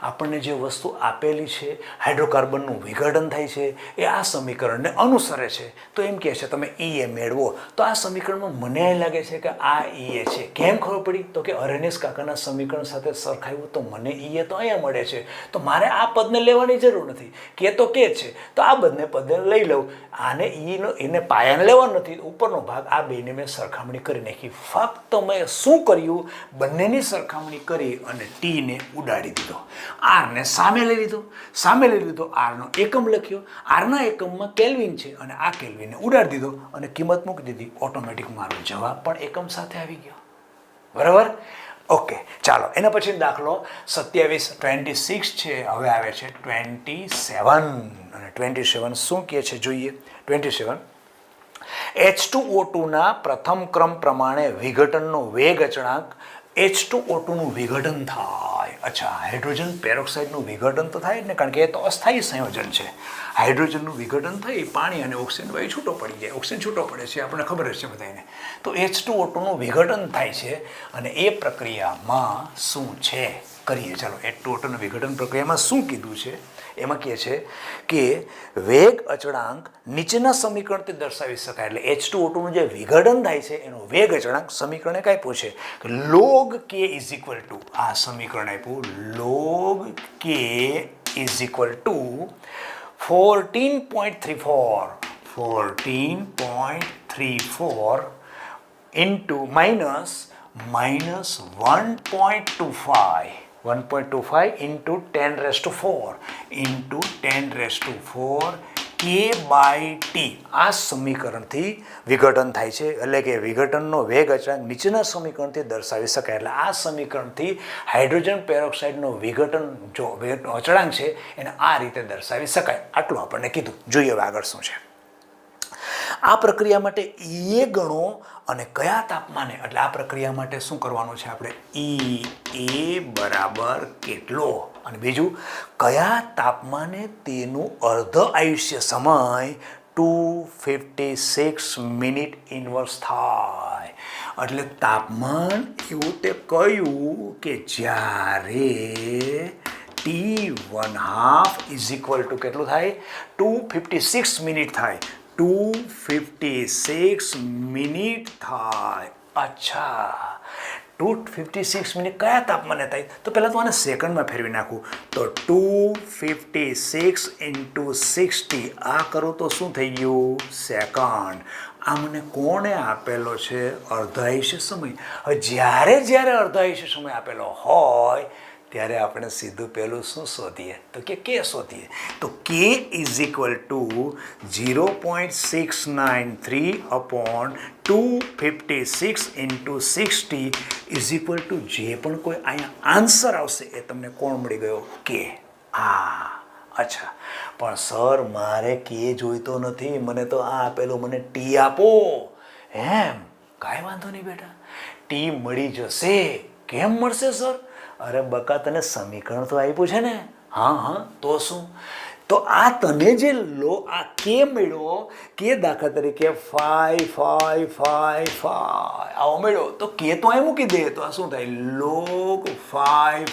આપણને જે વસ્તુ આપેલી છે હાઇડ્રોકાર્બનનું વિઘટન થાય છે એ આ સમીકરણને અનુસરે છે. તો એમ કહે છે તમે ઈ એ મેળવો, તો આ સમીકરણમાં મને એ લાગે છે કે આ ઈ એ છે. કેમ ખબર પડી તો કે અરેનેસ કાકાના સમીકરણ સાથે સરખાવ્યું તો મને ઈ એ તો અહીંયા મળે છે, તો મારે આ પદને લેવાની જરૂર નથી. કે તો કે છે તો આ બંને પદને લઈ લઉં, આને ઈનો એને પાયાને લેવાનો નથી, ઉપરનો ભાગ આ બેને મેં સરખામણી કરી નાખી. ફક્ત મેં શું કર્યું બંનેની સરખામણી કરી અને ટીને ઉડાડી દીધો. આરને સામે લઈ લીધો, આરનો એકમ લખ્યો, આરના એકમમાં કેલ્વિન છે અને આ કેલ્વિનને ઉડાડી દીધો અને કિંમત મૂકી દીધી. ઓટોમેટિક મારો જવાબ પણ એકમ સાથે આવી ગયો. બરાબર? ઓકે, ચાલો એના પછી દાખલો 26 છે. હવે આવે છે 27 અને 27 શું કહે છે જોઈએ. 27 H2O2ના પ્રથમ ક્રમ પ્રમાણે વિઘટનનો વેગ અચળાંક H2O2નું વિઘટન થાય. અચ્છા, હાઇડ્રોજન પેરોક્સાઇડનું વિઘટન તો થાય જ ને, કારણ કે એ તો અસ્થાયી સંયોજન છે. હાઇડ્રોજનનું વિઘટન થઈ પાણી અને ઓક્સિજન વાયુ છૂટો પડી જાય. ઓક્સિજન છૂટો પડે છે, આપણને ખબર જ છે બધાને. તો H2O2નું વિઘટન થાય છે અને એ પ્રક્રિયામાં શું છે કરીએ. ચાલો, H2O2ના વિઘટન પ્રક્રિયામાં શું કીધું છે એમાં કહે છે કે વેગ અચળાંક નીચેના સમીકરણથી દર્શાવી શકાય. એટલે H2O2નું જે વિઘટન થાય છે એનો વેગ અચળાંક સમીકરણ એક આપ્યું છે કે log k is equal two, આ સમીકરણ આપ્યું, log k is equal two 14.34 into minus 1.25 into 10⁴ into 10⁴ k/t. આ સમીકરણથી વિઘટન થાય છે. એટલે કે વિઘટનનો વેગ અચળાંક નીચેના સમીકરણથી દર્શાવી શકાય. એટલે આ સમીકરણથી હાઇડ્રોજન પેરોક્સાઇડનો વિઘટન જો અચળાંક છે એને આ રીતે દર્શાવી શકાય. આટલું આપણને કીધું. જોઈએ હવે આગળ શું છે. આ પ્રક્રિયા માટે એ ગણો અને કયા તાપમાને, એટલે આ પ્રક્રિયા માટે શું કરવાનું છે આપણે, એ બરાબર કેટલો, અને બીજું કયા તાપમાને તેનું અર્ધ આયુષ્ય સમય 256 મિનિટ ઇન્વર્સ થાય. એટલે તાપમાન એવું તે કહ્યું કે જ્યારે T1/2 ઇઝ ઇક્વલ ટુ કેટલું થાય, 256 મિનિટ થાય. 256 મિનિટ થાય. અચ્છા, 256 મિનિટ કયા તાપમાને થાય? તો પહેલાં તો આને સેકન્ડમાં ફેરવી નાખું. તો 256 into 60, આ કરું તો શું થઈ ગયું, સેકન્ડ. આ મને કોણે આપેલો છે, અર્ધાયુષ્ય સમય. હવે જ્યારે અર્ધાયુષ્ય સમય આપેલો હોય ત્યારે આપણે સીધું પહેલું શું શોધીએ, તો કે શોધીએ. તો k is equal two 0.693 upon 256 into 60 is equal two જે પણ કોઈ અહીંયા આન્સર આવશે એ તમને કોણ મળી ગયો, કે. અચ્છા, પણ સર મારે કે જોઈતો નથી, મને તો આ આપેલું, મને ટી આપો. એમ કાંઈ વાંધો નહીં બેટા, ટી મળી જશે. કેમ મળશે સર? અરે બકા, તને સમીકરણ તો આપ્યું છે ને. હા, તો શું? તો આ તને જે આ કે મળ્યો, કે દાખલા તરીકે 5 આવો મળ્યો, તો કે તો અહીં મૂકી દે, તો આ શું થાય, log 5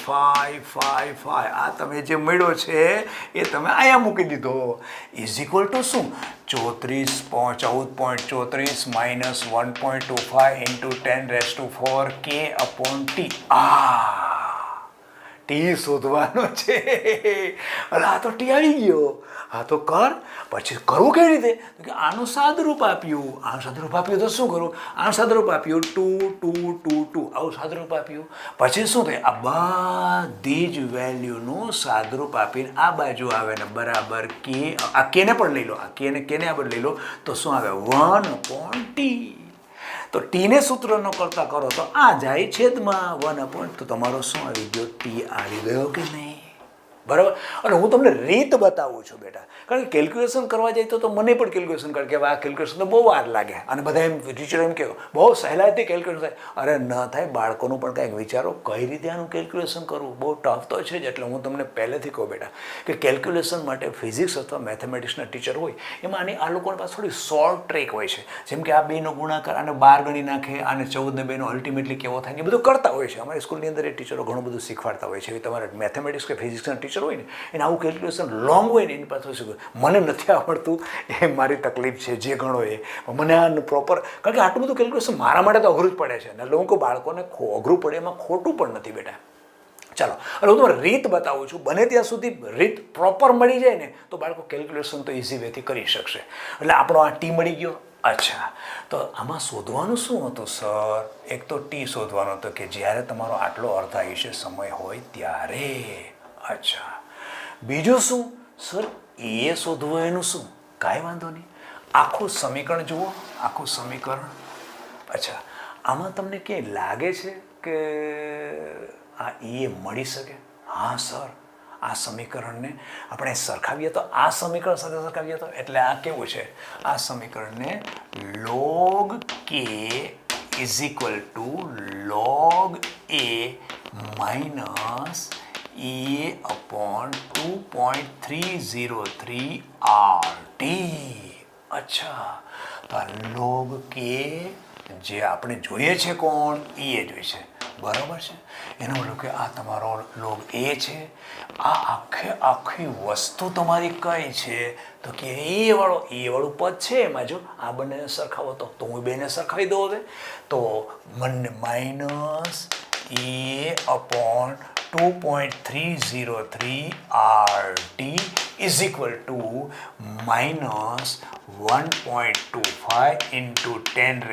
આ તમે જે મળ્યો છે એ તમે અહીંયા મૂકી દીધો. ઇઝ ઇક્વલ ટુ શું, 14.34 માઇનસ 1.25 ઇન્ટુ 10⁴ k/t. ટી શોધવાનો છે. આ તો ટી આવી ગયો. હા તો કર. પછી કરવું કેવી રીતે, કે આનું સાદરૂપ આપ્યું. આનું સાદરૂપ આપ્યું તો શું કરું, આનું સાદરૂપ આપ્યું 2 2 2 2, આવું સાદરૂપ આપ્યું. પછી શું થાય, આ બધી જ વેલ્યુનું સાદરૂપ આપીને આ બાજુ આવે ને બરાબર કે, આ કેને પણ લઈ લો, આ કેને આ બાજુ લઈ લો, તો શું આવે 1/t. તો ટીને સૂત્રનો કરતા કરો તો આ જાય છેદમાં 1/, તો તમારો શું આવી ગયો, ટી આવી ગયો કે નહીં? બરાબર. અને હું તમને રીત બતાવું છું બેટા, કારણ કે કેલ્ક્યુલેશન કરવા જાય તો મને પણ કેલ્ક્યુલેશન કરે કે આ કેલ્ક્યુલેશન તો બહુ વાર લાગે, અને બધા એમ ટીચર એમ કહે બહુ સહેલાઈથી કેલ્ક્યુલેશન થાય. અરે ન થાય, બાળકોનું પણ કંઈક વિચારો કઈ રીતે આનું કેલ્ક્યુલેશન કરવું. બહુ ટફ તો છે જ. એટલે હું તમને પહેલેથી કહું બેટા કે કેલ્ક્યુલેશન માટે ફિઝિક્સ અથવા મેથેમેટિક્સના ટીચર હોય એમાં આ લોકોની પાસે થોડી શોર્ટ ટ્રેક હોય છે. જેમ કે આ બેનો ગુણાકાર આને 12 ગણી નાખે, આને 14 ને 2 નો અલ્ટિમેટલી કેવો થાય, એ બધું કરતા હોય છે. અમારી સ્કૂલની અંદર એ ટીચરો ઘણું બધું શીખવાડતા હોય છે. એ તમારે મેથેમેટિક્સ કે ફિઝિક્સના ટીચર હોય ને એને આવું કેલ્ક્યુલેશન લોંગ હોય ને એની પાસે શું, મને નથી આવડતું, એ મારી તકલીફ છે, જે ઘણો એ મને આ પ્રોપર, કારણ કે આટલું બધું કેલ્ક્યુલેશન મારા માટે તો અઘરું જ પડે છે. એટલે હું કહું બાળકોને અઘરું પડે એમાં ખોટું પણ નથી બેટા. ચાલો, એટલે હું તમારે રીત બતાવું છું. બને ત્યાં સુધી રીત પ્રોપર મળી જાય ને તો બાળકો કેલ્ક્યુલેશન તો ઇઝી વેથી કરી શકશે. એટલે આપણો આ ટી મળી ગયો. અચ્છા, તો આમાં શોધવાનું શું હતું સર? એક તો ટી શોધવાનું હતું કે જ્યારે તમારો આટલો અર્ધાયુષ્ય સમય હોય ત્યારે. અચ્છા, બીજું શું સર? એ શોધવું એનું શું? કાંઈ વાંધો નહીં, આખું સમીકરણ જુઓ, આખું સમીકરણ. અચ્છા, આમાં તમને ક્યાંય લાગે છે કે આ એ મળી શકે? હા સર, આ સમીકરણને આપણે સરખાવીએ તો આ સમીકરણ સાથે સરખાવીએ તો એટલે આ કેવું છે? આ સમીકરણને log k is equal two log a minus e upon 2.303 RT. અચ્છા, તો આ log k જે આપણે જોઈએ છે કોણ? એ જોઈએ છે, બરાબર છે. એનો મતલબ કે આ તમારો log a છે. આ આખી વસ્તુ તમારી કઈ છે? તો કે એ વાળું પદ છે. એમાં જો આ બંનેને સરખાવો તો હું બેને સરખાવી દઉં હવે. તો બંને minus A upon 2.303 RT is equal two minus 1.25 into 10⁴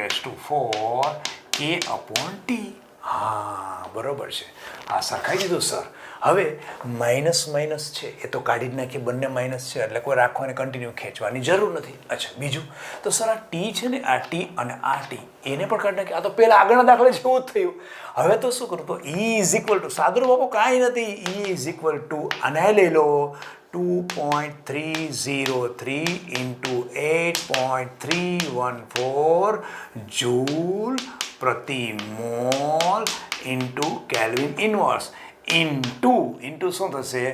k upon T. હા, બરોબર છે. આ સરખાઈ દીધું સર. હવે માઇનસ માઇનસ છે એ તો કાઢી જ નાખીએ, બંને માઇનસ છે એટલે કોઈ રાખવાની કન્ટિન્યુ ખેંચવાની જરૂર નથી. અચ્છા, બીજું તો સર આ ટી છે ને, આ ટી અને આ ટી એને પણ કાઢી નાખીએ. આ તો પહેલાં આગળના દાખલા જેવું જ થયું. હવે તો શું કરું? તો ઈ ઇઝ ઇક્વલ ટુ સાદું બાપુ કાંઈ નથી. ઈ ઇઝ ઇક્વલ ટુ આને લઈ લો 2.303 ઇન્ટુ 8.314 જૂલ પ્રતિ mall into kelvin inverse into શું થશે?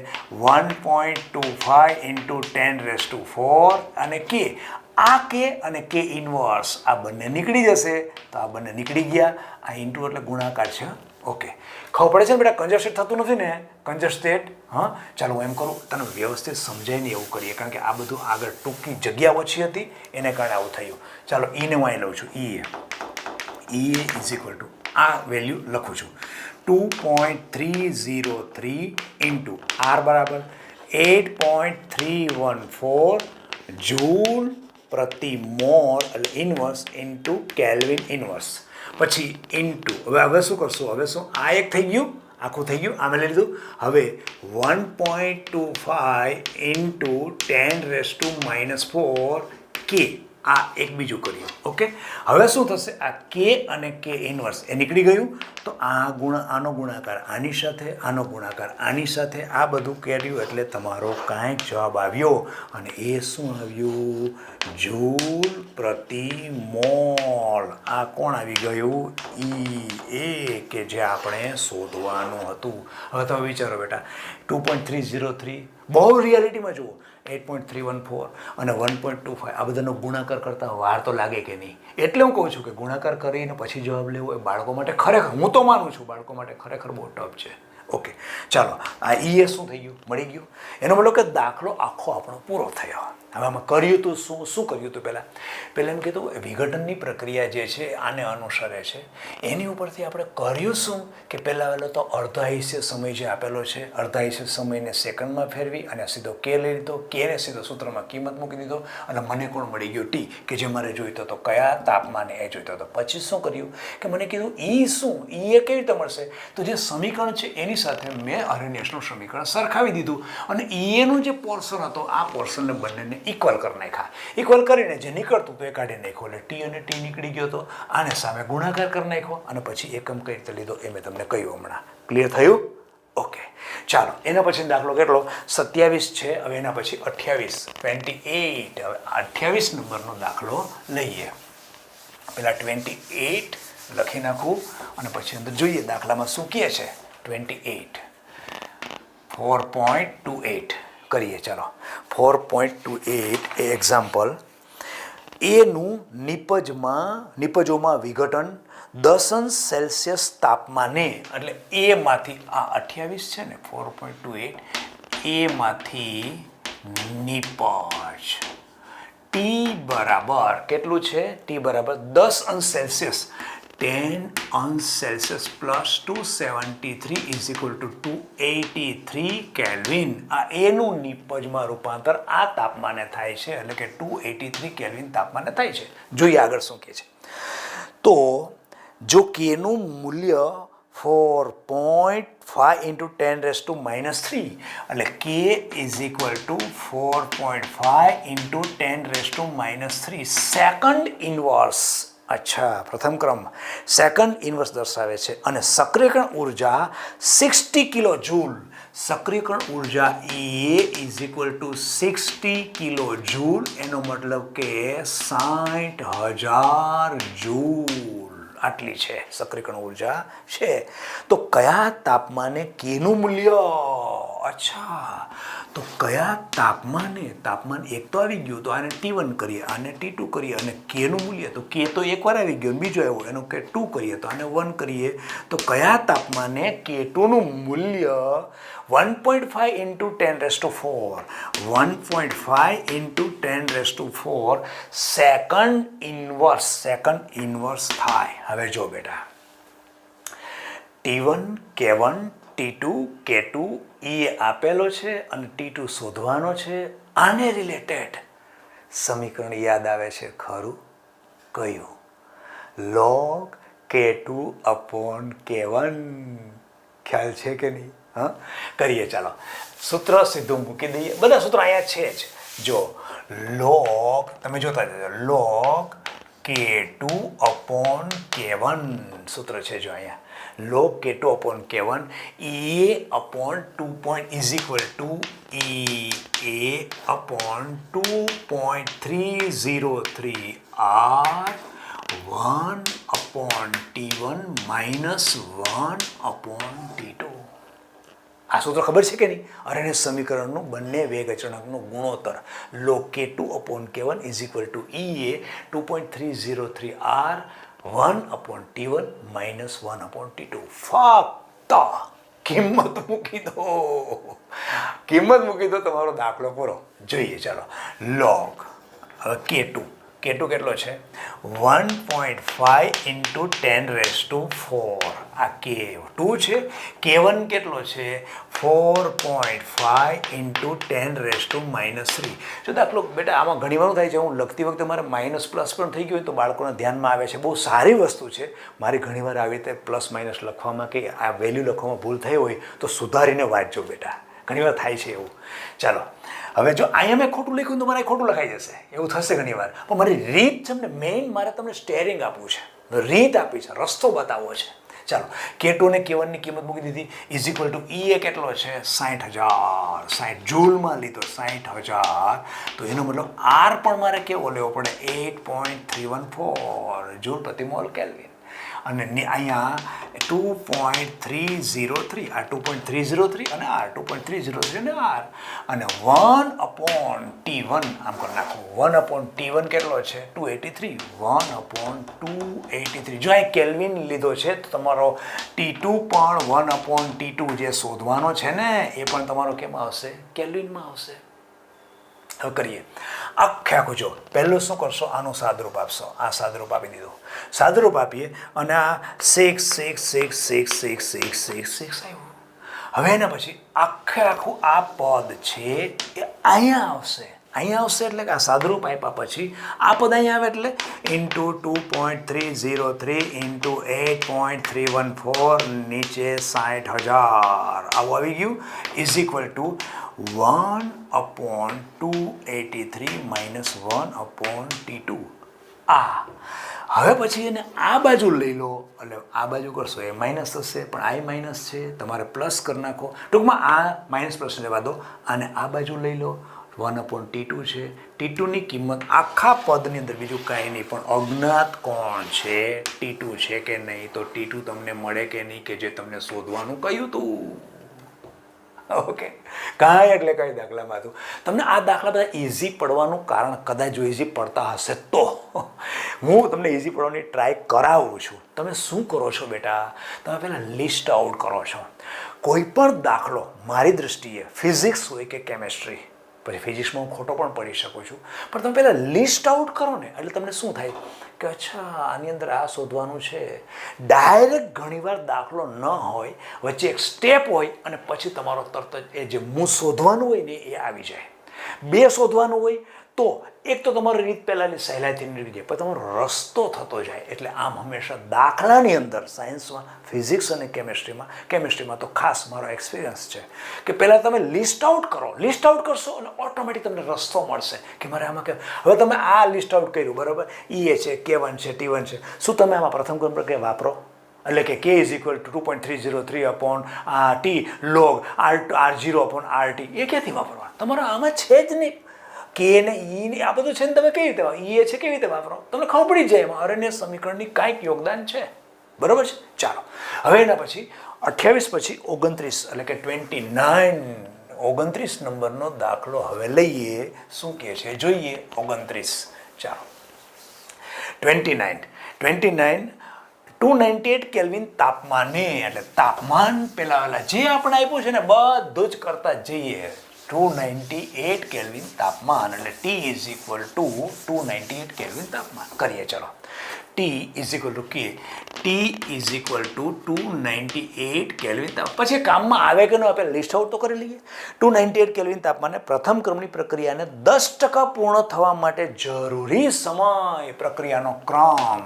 1.25 ઇન્ટુ 10⁴ અને કે આ કે અને કે ઇનવર્સ આ બંને નીકળી જશે. તો આ બંને નીકળી ગયા. આ ઇન્ટુ એટલે ગુણાકાર છે. ઓકે, ખબર પડે છે ને બેટા? કંજસ્ટેટ થતું નથી ને? કંજસ્ટેટ. હા, ચાલો હું એમ કરું, તને વ્યવસ્થિત સમજાય ને એવું કરીએ, કારણ કે આ બધું આગળ ટૂંકી જગ્યા ઓછી હતી એને કારણે આવું થયું. ચાલો ઈને હું અહીં લઉં છું. ઈ ઇઝ ઇક્વલ ટુ આ વેલ્યુ લખું છું 2.303 ઇન્ટુ આર બરાબર 8.314 જૂલ પ્રતિ મોલ એટલે ઇનવર્સ ઇન્ટુ કેલ્વિન ઇનવર્સ. પછી ઇન્ટુ હવે શું કરશું? હવે શું આ એક થઈ ગયું, આખું થઈ ગયું, આમે લઈ લીધું. હવે 1.25 ઇન્ટુ 10⁻⁴ કે આ એક બીજું કર્યું. ઓકે, હવે શું થશે? આ કે અને કે ઇનવર્સ એ નીકળી ગયું. તો આનો ગુણાકાર આની સાથે, આનો ગુણાકાર આની સાથે, આ બધું કર્યું એટલે તમારો કાંઈક જવાબ આવ્યો. અને એ શું આવ્યું? જૂલ પ્રતિ મોલ. આ કોણ આવી ગયું? ઈ એ કે જે આપણે શોધવાનું હતું. હવે તમે વિચારો બેટા, 2.303 બહુ રિયાલિટીમાં જુઓ, 8.314 અને 1.25 આ બધાનો ગુણાકાર કરતા વાર તો લાગે કે નહીં? એટલે હું કહું છું કે ગુણાકાર કરીને પછી જવાબ લેવો એ બાળકો માટે ખરેખર, હું તો માનું છું બાળકો માટે ખરેખર બહુ ટફ છે. ઓકે, ચાલો આ ઈ શું થઈ ગયું? મળી ગયું. એનો મતલબ કે દાખલો આખો આપણો પૂરો થયો. હવે આમાં કર્યું તો શું કર્યું હતું? પહેલાં એમ કીધું વિઘટનની પ્રક્રિયા જે છે આને અનુસરે છે. એની ઉપરથી આપણે કર્યું શું કે પહેલો તો અર્ધાયુષ્ય સમય જે આપેલો છે, અર્ધાયુષ્ય સમયને સેકન્ડમાં ફેરવી અને સીધો કે લઈ લીધો, કેને સીધો સૂત્રમાં કિંમત મૂકી દીધો અને મને કોણ મળી ગયો? ટી, કે જે મારે જોઈતો હતો કયા તાપમાને એ જોઈતો હતો. પછી શું કર્યું કે મને કીધું ઈ શું? ઈ એ કેવી રીતે મળશે? તો જે સમીકરણ છે એની સાથે મેં અરેનિયસનું સમીકરણ સરખાવી દીધું અને ઈએનું જે પોર્શન હતો આ પોર્શનને બંનેને ઇક્વલ કરી નાખ્યા. ઇક્વલ કરીને જે નીકળતું તો એ કાઢી નાખ્યો એટલે ટી અને ટી નીકળી ગયો હતો. આને સામે ગુણાકાર કરી નાખ્યો અને પછી એકમ કઈ રીતે લીધો એ મેં તમને કહ્યું હમણાં. ક્લિયર થયું? ઓકે, ચાલો એના પછી દાખલો કેટલો? 27 છે. હવે એના પછી 28 28. હવે 28 નંબરનો દાખલો લઈએ. પેલા 28 લખી નાખું અને પછી અંદર જોઈએ દાખલામાં શું કહે છે. 28 4.28 કરીએ. ચાલો 4.28 એ એક્ઝામ્પલ. એનું નિપજોમાં વિઘટન 10°C તાપમાને એટલે એમાંથી આ 28 છે ને 4.28 એમાંથી નિપજ ટી બરાબર કેટલું છે? ટી બરાબર 10°C 10°C plus 273 is equal two 283 kelvin. આ એનું નિપજમાં રૂપાંતર આ તાપમાને થાય છે, એટલે કે 283 કેલ્વિન તાપમાને થાય છે. જોઈએ આગળ શું કહે છે. તો જો કેનું મૂલ્ય 4.5 ઇન્ટુ 10⁻³ એટલે કે is equal two 4.5 into 10⁻³ second inverse. અચ્છા, પ્રથમ ક્રમ સેકન્ડ ઇન્વર્સ દર્શાવે છે. અને સક્રિયકરણ ઉર્જા 60 કિલો જૂલ. સક્રિયકરણ ઉર્જા એ is equal to 60 kilo joule, એનો મતલબ કે 60,000 જૂલ. આટલી છે સક્રિયકરણ ઉર્જા છે. તો કયા તાપમાને કેનું મૂલ્ય? અચ્છા, તો કયા તાપમાને, તાપમાન એક તો આવી ગયું, તો આને T1 કરીએ, આને T2 કરીએ, અને કેનું મૂલ્ય તો કે તો એકવાર આવી ગયું, બીજો આવ્યો એનો કે 2 કરીએ, તો આને 1 કરીએ. તો કયા તાપમાને K2નું મૂલ્ય 1.5 ઇન્ટુ 10⁴, 1.5 ઇન્ટુ 10⁴ સેકન્ડ ઇન્વર્સ થાય. હવે જો બેટા, T1, K1, T2, K2 એ આપેલો છે અને T2 શોધવાનો છે. આને રિલેટેડ સમીકરણ યાદ આવે છે ખરું? કયું? log K2 upon K1. ખ્યાલ છે કે નહીં? હા, કરીએ. ચાલો સૂત્ર સીધું મૂકી દઈએ. બધા સૂત્રો અહીંયા છે જ. જો log, તમે જોતા જજો, log K2 upon K1 સૂત્ર છે જો અહીંયા. log K2 upon K1 EA upon 2 is equal to EA upon 2.303 R 1 upon T1 minus 1 upon T2. આ સૂત્ર ખબર છે કે નહીં? અરે સમીકરણનું બંને વેગ અચળાંકનો ગુણોત્તર log K2 upon K1 is equal to EA 2.303 R 1 upon T1 minus 1 upon T2. ફક્ત કિંમત મૂકી દો, તમારો દાખલો પૂરો. જોઈએ ચાલો. log K2 કેટલો છે? 1.5 ઇન્ટુ 10⁴. આ K2 છે. K1 કેટલો છે? 4.5 ઇન્ટુ 10⁻³ જો દાખલો બેટા આમાં ઘણી વાર થાય છે, હું લખતી વખતે મારે માઇનસ પ્લસ પણ થઈ ગયું તો બાળકોના ધ્યાનમાં આવે છે. બહુ સારી વસ્તુ છે. મારી ઘણીવાર આવી રીતે પ્લસ માઇનસ લખવામાં કે આ વેલ્યુ લખવામાં ભૂલ થઈ હોય તો સુધારીને વાંચજો બેટા, ઘણીવાર થાય છે એવું. ચાલો હવે જો અહીંયા મેં ખોટું લખ્યું તો મારે ખોટું લખાઈ જશે, એવું થશે ઘણીવાર. પણ મારી રીત છે ને, મેઇન મારે તમને સ્ટેરિંગ આપવું છે, રીત આપી છે, રસ્તો બતાવવો છે. ચાલો K2 ને K1 ની કિંમત મૂકી દીધી. ઇઝ ઇક્વલ ટુ EA કેટલો છે? 60,000. 60 જૂલમાં લીધો, 60,000. તો એનો મતલબ R પણ મારે કેવો લેવો પડે? 8.314 જૂલ પ્રતિ મોલ કેલ્વિન. અને અહીંયા 2.303, આ 2.303 અને R 2.303 અને R, અને 1 upon T1 આમ કરી નાખો. 1 upon T1 કેટલો છે? 283. 1 upon 283. જો અહીં કેલ્વિન લીધો છે તો તમારો T2 પણ 1 upon T2 જે શોધવાનો છે ને એ પણ તમારો કેમાં આવશે? કેલ્વિનમાં આવશે. હવે કરીએ આખું. જો પહેલું શું કરશો? આનું સાદરૂપ આપશો. આ સાદરૂપ આપી દીધું. સાદરૂપ આપીએ અને આ 6 આવ્યું. હવે એના પછી આખું આ પદ છે એ અહીંયા આવશે. એટલે કે આ સાદરૂપ આપ્યા પછી આ પદ અહીંયા આવે એટલે ઇન્ટુ 2.303 ઇન્ટુ 8.314 નીચે 60,000 આવું આવી ગયું. Is equal two 1 upon 283 minus 1 upon T2. હવે પછી એને આ બાજુ લઈ લો, એટલે આ બાજુ કરશો એ માઇનસ થશે, પણ આ માઇનસ છે, તમારે પ્લસ કરી નાખો. ટૂંકમાં આ માઇનસ પ્લસ લેવા દો, અને આ બાજુ લઈ લો. 1 upon T2 છે. T2ની કિંમત આખા પદની અંદર બીજું કાંઈ નહીં પણ અજ્ઞાત કોણ છે? T2 છે કે નહીં? તો T2 તમને મળે કે નહીં, કે જે તમને શોધવાનું કહ્યું હતું. ઓકે, કાંઈ એટલે કઈ દાખલામાં હતું. તમને આ દાખલા બધા ઇઝી પડવાનું કારણ કદાચ જો ઇઝી પડતા હશે તો હું તમને ઇઝી પડવાની ટ્રાય કરાવું છું. તમે શું કરો છો બેટા? તમે પહેલાં લિસ્ટ આઉટ કરો છો. કોઈ પણ દાખલો મારી દૃષ્ટિએ ફિઝિક્સ હોય કે કેમેસ્ટ્રી, પછી ફિઝિક્સમાં હું ખોટો પણ પડી શકું છું, પણ તમે પહેલાં લિસ્ટ આઉટ કરો ને એટલે તમને શું થાય કે અચ્છા આની અંદર આ શોધવાનું છે. ડાયરેક્ટ ઘણીવાર દાખલો ન હોય, વચ્ચે એક સ્ટેપ હોય અને પછી તમારો તરત જ એ જે મૂળ શોધવાનું હોય ને એ આવી જાય. બે શોધવાનું હોય તો એક તો તમારી રીત પહેલાંની સહેલાઈથી નીકળી જાય, પણ તમારો રસ્તો થતો જાય. એટલે આમ હંમેશા દાખલાની અંદર સાયન્સમાં, ફિઝિક્સ અને કેમિસ્ટ્રીમાં તો ખાસ મારો એક્સપિરિયન્સ છે કે પહેલાં તમે લિસ્ટ આઉટ કરો. લિસ્ટ આઉટ કરશો અને ઓટોમેટિક તમને રસ્તો મળશે કે મારે આમાં કે હવે તમે આ લિસ્ટ આઉટ કર્યું બરાબર, એ છે, K1 છે, T1 છે, શું તમે આમાં પ્રથમ ક્રમ પ્રક્રિયા વાપરો? એટલે કે K = 2.303 upon T log R0 upon RT એ ક્યાંથી વાપરવા? તમારા આમાં છે જ નહીં. કે ને ઈ ને આ બધું છે ને તમે કેવી રીતે એ છે કેવી રીતે વાપરો? તમને ખબર પડી જાય એમાં અરણ્ય સમીકરણની કાંઈક યોગદાન છે. બરાબર છે. ચાલો હવે એના પછી 28 પછી 29 એટલે કે 29 નંબરનો દાખલો હવે લઈએ. શું કહે છે જોઈએ 29. ચાલો 29 298 કેલ્વિન તાપમાને, એટલે તાપમાન પેલા જે આપણે આપ્યું છે ને બધું જ કરતા જઈએ. 298 કેલ્વિન તાપમાન એટલે T = 298 કેલ્વિન તાપમાન કરીએ. ચલો T = K, T = 298 કેલ્વિન તાપમાન. પછી કામમાં આવે કે ન આપણે લિસ્ટ આઉટ તો કરી લઈએ. 298 કેલ્વિન તાપમાને પ્રથમ ક્રમની પ્રક્રિયાને 10% પૂર્ણ થવા માટે જરૂરી સમય, પ્રક્રિયાનો ક્રમ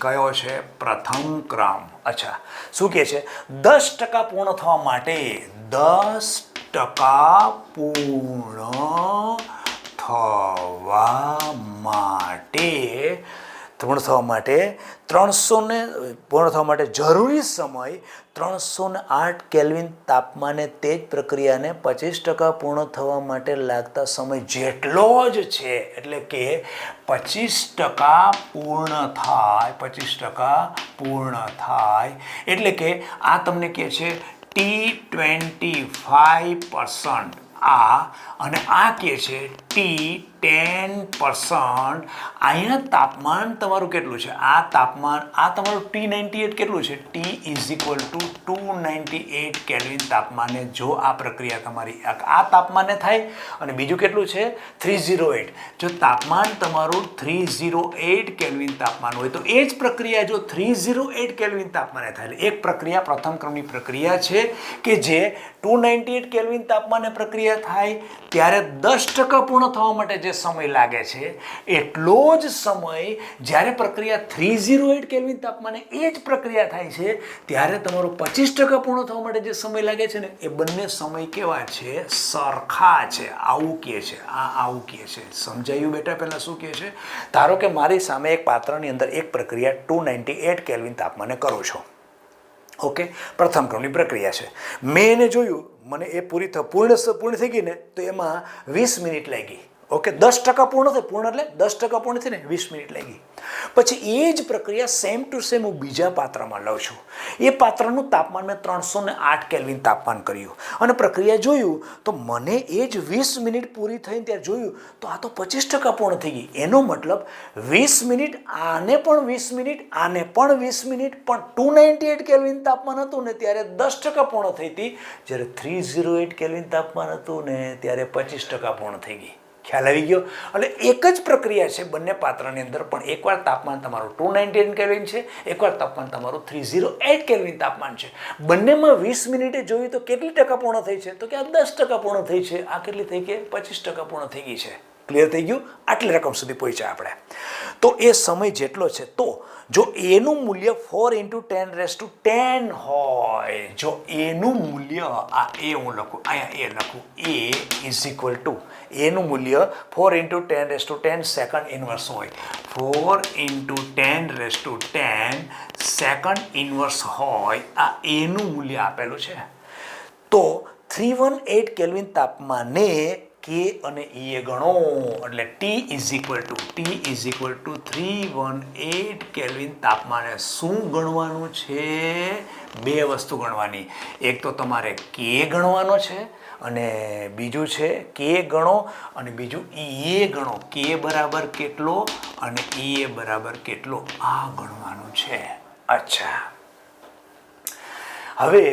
કયો છે? પ્રથમ ક્રમ. અચ્છા શું કહે છે? 10% પૂર્ણ થવા માટે 10% પૂર્ણ થવા માટે 300 જરૂરી સમય 308 કેલ્વિન તાપમાને તે જ પ્રક્રિયાને 25% પૂર્ણ થવા માટે લાગતા સમય જેટલો જ છે. એટલે કે 25% પૂર્ણ થાય એટલે કે આ તમને કહે છે T25% આ, અને આ કહે છે T10%. અહીંયા તાપમાન તમારું કેટલું છે? આ તમારું T98 કેટલું છે? T = 298 કેલ્વિન તાપમાને જો આ પ્રક્રિયા તમારી આ તાપમાને થાય, અને બીજું કેટલું છે? 308. જો તાપમાન તમારું 308 કેલ્વિન તાપમાન હોય તો એ જ પ્રક્રિયા જો 308 કેલ્વિન તાપમાને થાય, એટલે એક પ્રક્રિયા પ્રથમ ક્રમની પ્રક્રિયા છે કે જે 298 કેલ્વિન તાપમાને પ્રક્રિયા થાય ત્યારે 10% પૂર્ણ થવા માટે જે સમય લાગે છે એટલો જ સમય જ્યારે પ્રક્રિયા 308 કેલ્વિન તાપમાને એ જ પ્રક્રિયા થાય છે ત્યારે તમારો 25% પૂર્ણ થવા માટે જે સમય લાગે છે ને એ બંને સમય કેવા છે? સરખા છે. આવું કહે છે. આવું કહે છે. સમજાયું બેટા? પહેલાં શું કહે છે? ધારો કે મારી સામે એક પાત્રની અંદર એક પ્રક્રિયા 298 કેલ્વિન તાપમાને કરું છું. ઓકે, પ્રથમ ક્રમની પ્રક્રિયા છે. મેં એને જોયું, મને એ પૂર્ણ થઈ ગઈ ને તો એમાં 20 મિનિટ લાગી. ઓકે, 10% પૂર્ણ થઈ, પૂર્ણ એટલે 10% પૂર્ણ થઈને 20 મિનિટ લાગી. પછી એ જ પ્રક્રિયા સેમ ટુ સેમ હું બીજા પાત્રમાં લઉં છું. એ પાત્રનું તાપમાન મેં 308 કેલ્વિન તાપમાન કર્યું અને પ્રક્રિયા જોયું તો મને એ જ 20 મિનિટ પૂરી થઈને ત્યારે જોયું તો આ તો 25% પૂર્ણ થઈ ગઈ. એનો મતલબ 20 મિનિટ, આને પણ 20 મિનિટ, આને પણ 20 મિનિટ, પણ 298 કેલ્વિન તાપમાન હતું ને ત્યારે 10% પૂર્ણ થઈ હતી, જ્યારે 308 કેલ્વિન તાપમાન હતું ને ત્યારે 25% પૂર્ણ થઈ ગઈ. ખ્યાલ આવી ગયો? એટલે એક જ પ્રક્રિયા છે બંને પાત્રની અંદર, પણ એકવાર તાપમાન તમારું 298 કેલ્વિન છે, એકવાર તાપમાન તમારું 308 કેલ્વિન તાપમાન છે. બંનેમાં 20 મિનિટે જોયું તો કેટલી ટકા પૂર્ણ થઈ છે? તો કે આ 10% પૂર્ણ થઈ છે. આ કેટલી થઈ ગઈ? 25% પૂર્ણ થઈ ગઈ છે. ક્લિયર થઈ ગયું? આટલી રકમ સુધી પહોંચ્યા આપણે. તો એ સમય જેટલો છે, તો જો એનું મૂલ્ય 4 × 10⁻10 હોય, જો એનું મૂલ્ય આ એ હું લખું, અહીંયા એ લખું, એનું મૂલ્ય 4 × 10⁻10 સેકન્ડ ઇન્વર્સ હોય, 4 × 10⁻10 સેકન્ડ ઇન્વર્સ હોય, આ એનું મૂલ્ય આપેલું છે. તો 318 કેલ્વિન તાપમાને K અને E એ ગણો, એટલે T = 318 કેલ્વિન તાપમાને શું ગણવાનું છે? બે વસ્તુ ગણવાની. એક તો તમારે K ગણવાનો છે અને બીજું છે K ગણો અને બીજું E ગણો. K બરાબર કેટલો અને E બરાબર કેટલો આ ગણવાનું છે. અચ્છા, હવે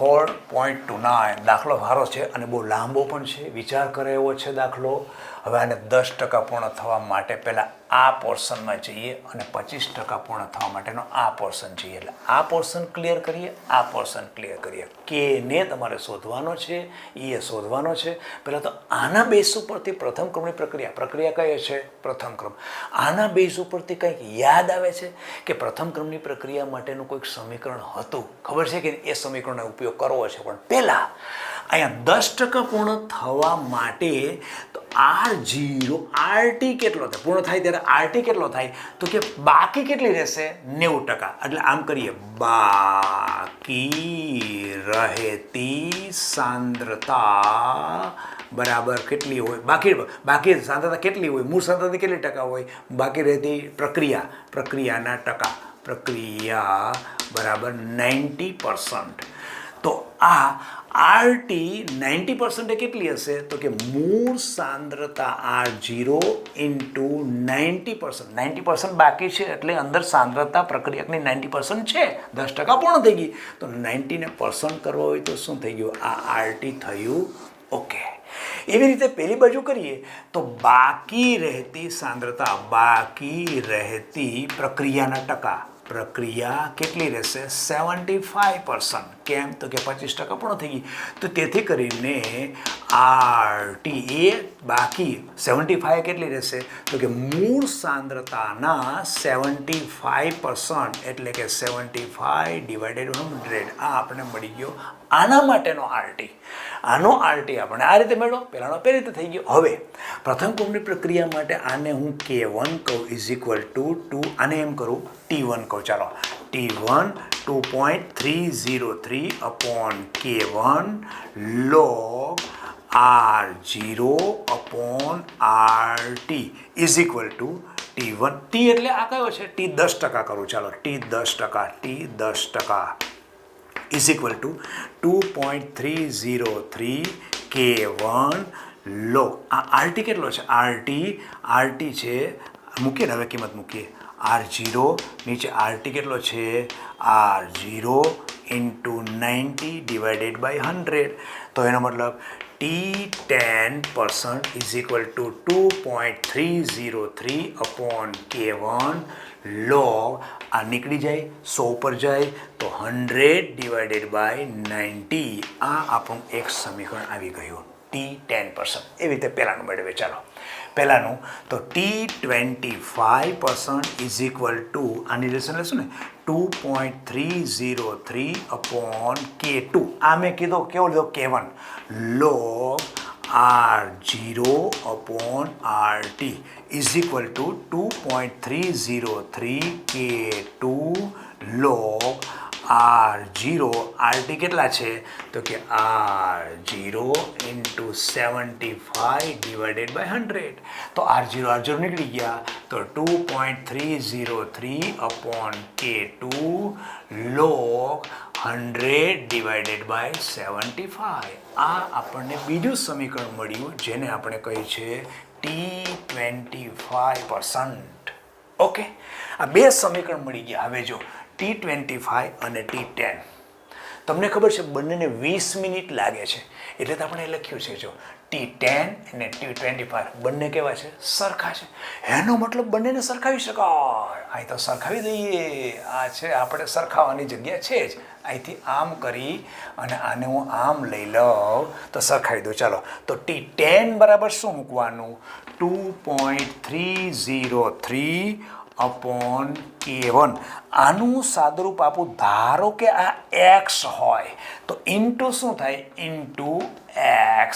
4.29 દાખલો સારો છે અને બહુ લાંબો પણ છે, વિચાર કરે એવો છે દાખલો. હવે આને 10% પૂર્ણ થવા માટે પહેલાં આ પોર્શનમાં જઈએ અને 25% પૂર્ણ થવા માટેનો આ પોર્શન જોઈએ. એટલે આ પોર્શન ક્લિયર કરીએ, આ પોર્શન ક્લિયર કરીએ. કેને તમારે શોધવાનો છે, એ શોધવાનો છે. પહેલાં તો આના બેઝ ઉપરથી પ્રથમ ક્રમની પ્રક્રિયા કઈ છે? પ્રથમ ક્રમ. આના બેઝ ઉપરથી કંઈક યાદ આવે છે કે પ્રથમ ક્રમની પ્રક્રિયા માટેનું કોઈક સમીકરણ હતું? ખબર છે કે એ સમીકરણનો ઉપયોગ કરવો છે. પણ પહેલાં અહીંયા 10% પૂર્ણ થવા માટે તો R0 RT કેટલો થાય? પૂર્ણ થાય ત્યારે RT કેટલો થાય? તો કે બાકી કેટલી રહેશે? 90%. એટલે આમ કરીએ, બાકી રહેતી સાંદ્રતા બરાબર કેટલી હોય? બાકી સાંદ્રતા કેટલી હોય? મૂળ સાંદ્રતા કેટલી ટકા હોય? બાકી રહેતી પ્રક્રિયાના ટકા, પ્રક્રિયા બરાબર 90%. તો આ RT 90% કેટલી હશે? તો કે મૂળ સાંદ્રતા R0 ઇન્ટુ 90%. 90% બાકી છે એટલે અંદર સાંદ્રતા પ્રક્રિયકની 90% છે. 10% પૂર્ણ થઈ ગઈ. તો 90% કરવા હોય તો શું થઈ ગયું? આ RT થયું. ઓકે. એવી રીતે પેલી બાજુ કરીએ તો બાકી રહેતી સાંદ્રતા, બાકી રહેતી પ્રક્રિયાના ટકા, પ્રક્રિયા કેટલી રહેશે? 75%. કેમ? તો કે 25% પૂર્ણ થઈ ગઈ. તો તેથી કરીને RT એ બાકી 75 કેટલી રહેશે? તો કે મૂળ સાંદ્રતાના 75% એટલે કે 75 ડિવાઇડેડ 100. આ આપણે મળી ગયો આના માટેનો RT. આનો RT આપણે આ રીતે મેળવો. પહેલાંનો પેલી રીતે થઈ ગયો. હવે પ્રથમ ક્રમની પ્રક્રિયા માટે આને હું K1 કહું ઇઝ ઇક્વલ ટુ 2, આને એમ કરું T1 કહું. ચાલો T1 2.303 upon K1 log R0 upon RT is equal two T1. T એટલે આ કયો છે? T 10% કરું. ચાલો T 10% is equal two 2.303 K1 log આ RT કેટલો છે? RT છે, મૂકીએ ને હવે કિંમત મૂકીએ. R0 નીચે RT કેટલો છે? R0 into 90 divided by 100. તો એનો મતલબ T 10% is equal two 2.303 upon K1 log આ નીકળી જાય, 100 પર જાય તો 100 ડિવાઇડેડ બાય 90. આ આપણું એક સમીકરણ આવી ગયું. T 10%. એવી રીતે પહેલાંનું મેળવે. ચાલો પહેલાંનું તો T 25% ઇઝ ઇક્વલ ટુ આની લેશન લેશું ને 2.303 અપોન K2. આ મેં કીધો કેવો લીધો? K1 log R0 upon RT is equal two 2.303 K2 log R0. RT કેટલા છે? તો કે R0 ઇન્ટુ 75 ડિવાઇડેડ બાય 100. તો R0 નીકળી ગયા. તો 2.303 upon K2 log 100 divided by 75. આ આપણને બીજું સમીકરણ મળ્યું જેને આપણે કહી છે T 25%. ઓકે. આ બે સમીકરણ મળી ગયા. હવે જો T25 અને T10 તમને ખબર છે બંનેને 20 મિનિટ લાગે છે. એટલે તો આપણે લખ્યું છે જો T10 અને T25 બંને કેવા છે? સરખા છે. એનો મતલબ બંનેને સરખાવી શકાય. અહીં તો સરખાવી દઈએ. આ છે આપણે સરખાવવાની જગ્યા છે જ. અહીંથી આમ કરી અને આને હું આમ લઈ લઉં તો સરખાવી દઉં. ચાલો તો T10 બરાબર શું મૂકવાનું? 2.303 અપોન K1. આનું સાદુરૂપ આપું. ધારો કે આ x હોય તો ઇન્ટુ શું થાય? Into x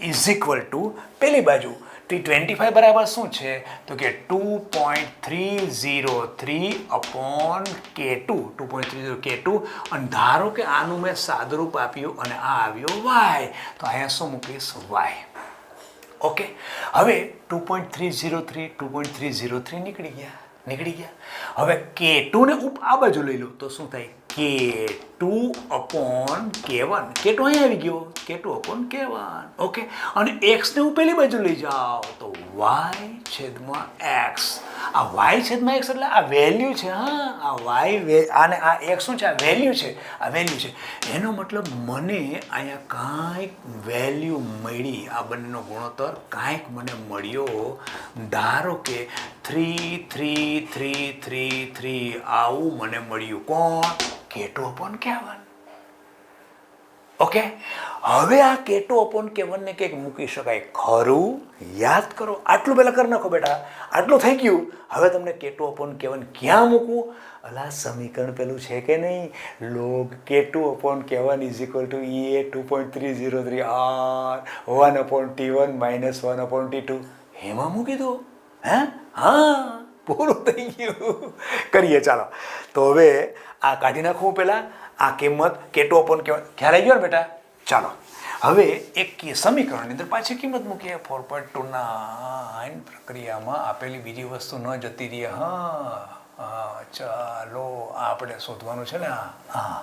is equal two પેલી બાજુ T25 બરાબર શું છે? તો કે 2.303 અપોન K2. 2.30 K2. અને ધારો કે આનું મેં સાદુરૂપ આપ્યું અને આ આવ્યો y. તો અહીંયા શું મૂકીશ? y. ઓકે. હવે 2.303 નીકળી ગયા. હવે K2 ને આ બાજુ લઈ લો તો શું થાય? K2 2/k1 k2 અહીં આવી ગયો k2/k1 ઓકે અને x ને હું પેલી બાજુ લઈ જાઉં તો y છેદમાં x આ y છેદમાં x એટલે આ વેલ્યુ છે હા આ y અને આ x શું છે આ વેલ્યુ છે એનો મતલબ મને અહીંયા કાંઈક વેલ્યુ મળી આ બંનેનો ગુણોત્તર કાંઈક મને મળ્યો ધારો કે 3 3 3 3 3 આવું મને મળ્યું કોણ k2/k1 ઓકે હવે આ k2/k1 ને કંઈક મૂકી શકાય ખરું યાદ કરો આટલું પહેલાં કરી નાખો બેટા આટલું થઈ ગયું હવે તમને k2/k1 ક્યાં મૂકવું અલા સમીકરણ પેલું છે કે નહીં log k2/k1 = EA 2.303 r 1/t1 - 1/t2 એમાં મૂકી દો હા પૂરું થઈ ગયું કરીએ ચાલો તો હવે આ કાઢી નાખવું પહેલાં આ કિંમત k2/k1 ખ્યાલ આવી ગયો ને બેટા ચાલો હવે એક સમીકરણની અંદર પાછી કિંમત મૂકીએ 4.29 પ્રક્રિયામાં આપેલી બીજી વસ્તુ ન જતી રહી હા ચાલો આપણે શોધવાનું છે ને હા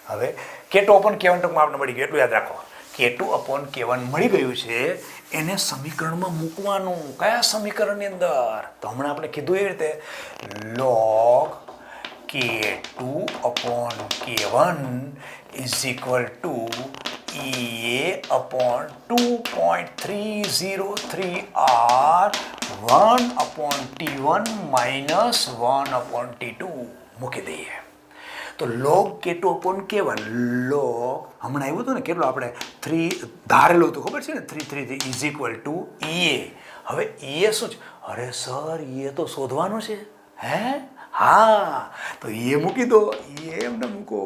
હવે k2/k1 ટૂંકમાં આપણે મળી ગયું એટલું યાદ રાખો k2/k1 મળી ગયું છે એને સમીકરણમાં મૂકવાનું કયા સમીકરણની અંદર તો હમણાં આપણે કીધું એ રીતે log k2/k1 = EA/2.303 r 1/t1 - 1/t2 મૂકી દઈએ તો log k2/k1 log હમણાં આવ્યું હતું ને કેટલું આપણે 3 ધારેલું હતું ખબર છે ને 3 EA હવે EA શું છે અરે સર EA તો શોધવાનું છે હા તો એ મૂકી દો એમને મૂકો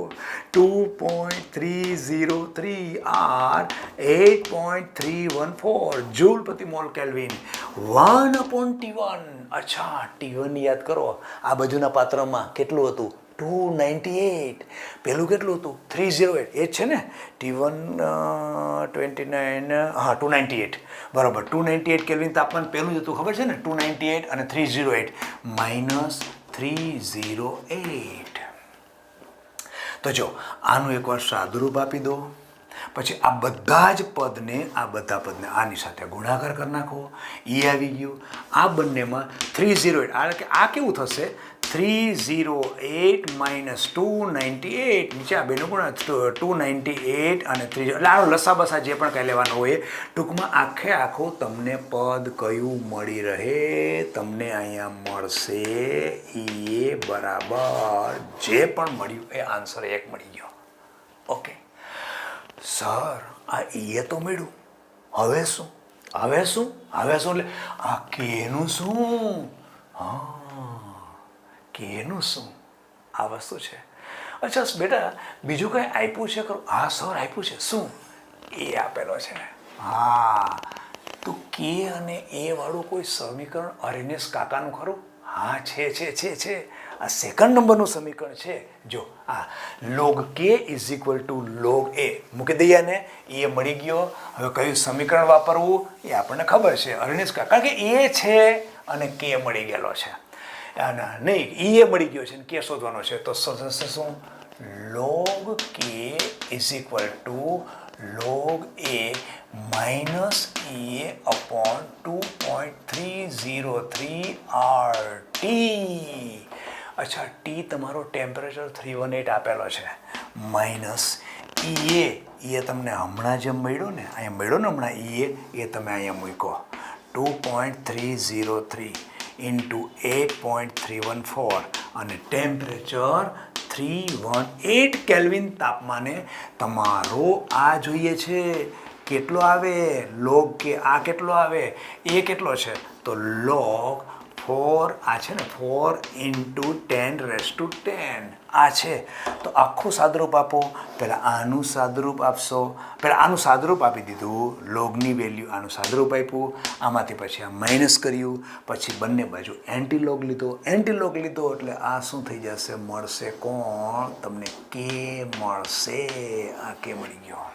2.303 r 8.314 જૂલ પ્રતિ મોલ કેલ્વિન 1/t1 અચ્છા t1 યાદ કરો આ બાજુના પાત્રમાં કેટલું હતું 298 પેલું કેટલું હતું 308 એ જ છે ને t1 29 હા 298 બરાબર 298 કેલ્વિન તાપમાન પેલું જ હતું ખબર છે ને 298 અને 308 - 308 તો જો આનું એકવાર સાદુરૂપ આપી દો પછી આ બધા પદને આની સાથે ગુણાકાર કરી નાખો એ આવી ગયું આ બંનેમાં 308 એટલે કે આ કેવું થશે 308 - 298 નીચે આ બેનો ગુણા 298 અને 3 એટલે આનો લસા બસા જે પણ કંઈ લેવાનો હોય ટૂંકમાં આખે આખું તમને પદ કયું મળી રહે તમને અહીંયા મળશે એ બરાબર જે પણ મળ્યું એ આન્સર 1 મળી ગયો ઓકે સર આ એ તો મળ્યું હવે શું એટલે આ કેનું શું કેનું શું આ વસ્તુ છે અચ્છા બેટા બીજું કંઈ આપ્યું છે ખરું હા સર આપ્યું છે શું એ આપેલો છે હા તો કે અને એ વાળું કોઈ સમીકરણ અરેનેસ કાકાનું ખરું હા છે આ સેકન્ડ નંબરનું સમીકરણ છે જો આ log k = log a મૂકી દઈએ ને એ મળી ગયો હવે કયું સમીકરણ વાપરવું એ આપણને ખબર છે અરેનેસ કાકા કારણ કે એ છે અને કે મળી ગયેલો છે નહીં એ મળી ગયો છે ને કે શોધવાનો છે તો શું log k = log a - EA/2.303 RT અચ્છા ટી તમારો ટેમ્પરેચર 318 આપેલો છે માઇનસ એ તમને હમણાં જેમ મળ્યો ને અહીંયા મળ્યો ને હમણાં એ તમે અહીંયા મૂકો 2.303 × 8.314 અને ટેમ્પરેચર 318 કેલ્વિન તાપમાને તમારો આ જોઈએ છે કેટલો આવે log કે આ કેટલો આવે એ કેટલો છે તો log 4 આ છે ને 4 × 10⁻10 આ છે તો આખું સાદરૂપ આપો પહેલાં આનું સાદરૂપ આપશો પહેલાં આનું સાદરૂપ આપી દીધું લોગની વેલ્યુ આનું સાદરૂપ આપ્યું આમાંથી પછી આ માઇનસ કર્યું પછી બંને બાજુ એન્ટીલોગ લીધો એટલે આ શું થઈ જશે મળશે કોણ તમને કે મળશે આ કે મળી ગયો